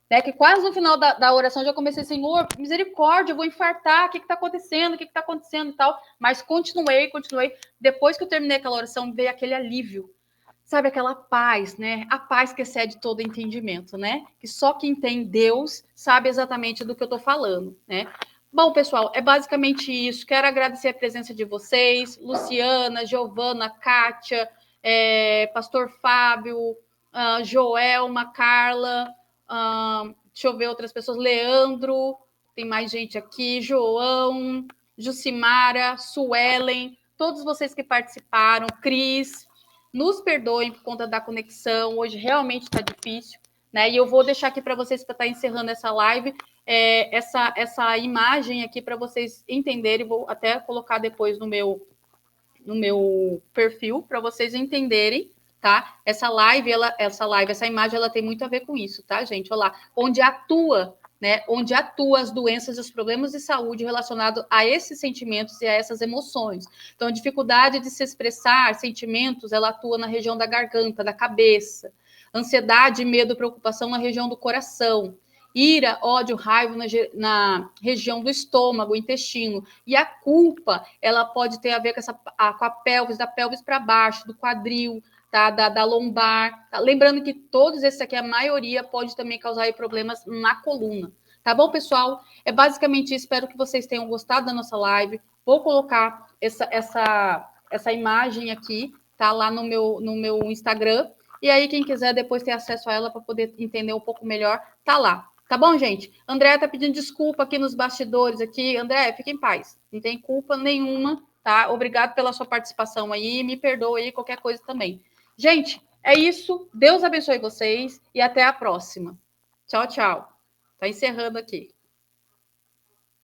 Né, que quase no final da oração eu já comecei, Senhor, misericórdia, eu vou infartar, o que está acontecendo, e tal, mas continuei, depois que eu terminei aquela oração, veio aquele alívio, sabe, aquela paz, né, a paz que excede todo entendimento, né, que só quem tem Deus sabe exatamente do que eu estou falando, né. Bom, pessoal, é basicamente isso, quero agradecer a presença de vocês, Luciana, Giovana, Kátia, Pastor Fábio, Joelma, Carla, deixa eu ver outras pessoas. Leandro, tem mais gente aqui. João, Jucimara, Suelen, todos vocês que participaram. Cris, nos perdoem por conta da conexão. Hoje realmente está difícil, né? E eu vou deixar aqui para vocês, para estar encerrando essa live, essa imagem aqui para vocês entenderem. Vou até colocar depois no meu perfil para vocês entenderem, tá? Essa imagem, ela tem muito a ver com isso, tá, gente? Olha lá, onde atua, né? Onde atua as doenças e os problemas de saúde relacionados a esses sentimentos e a essas emoções. Então, a dificuldade de se expressar sentimentos, ela atua na região da garganta, da cabeça. Ansiedade, medo, preocupação na região do coração. Ira, ódio, raiva na região do estômago, intestino. E a culpa, ela pode ter a ver com a pelvis, da pelvis para baixo, do quadril, tá? da lombar. Tá? Lembrando que todos esses aqui, a maioria, pode também causar problemas na coluna. Tá bom, pessoal? É basicamente isso. Espero que vocês tenham gostado da nossa live. Vou colocar essa imagem aqui, tá? Lá no meu Instagram. E aí, quem quiser depois ter acesso a ela para poder entender um pouco melhor, tá lá. Tá bom, gente? André tá pedindo desculpa aqui nos bastidores aqui. André, fique em paz. Não tem culpa nenhuma, tá? Obrigado pela sua participação aí. Me perdoa aí qualquer coisa também. Gente, é isso. Deus abençoe vocês e até a próxima. Tchau, tchau. Tá encerrando aqui.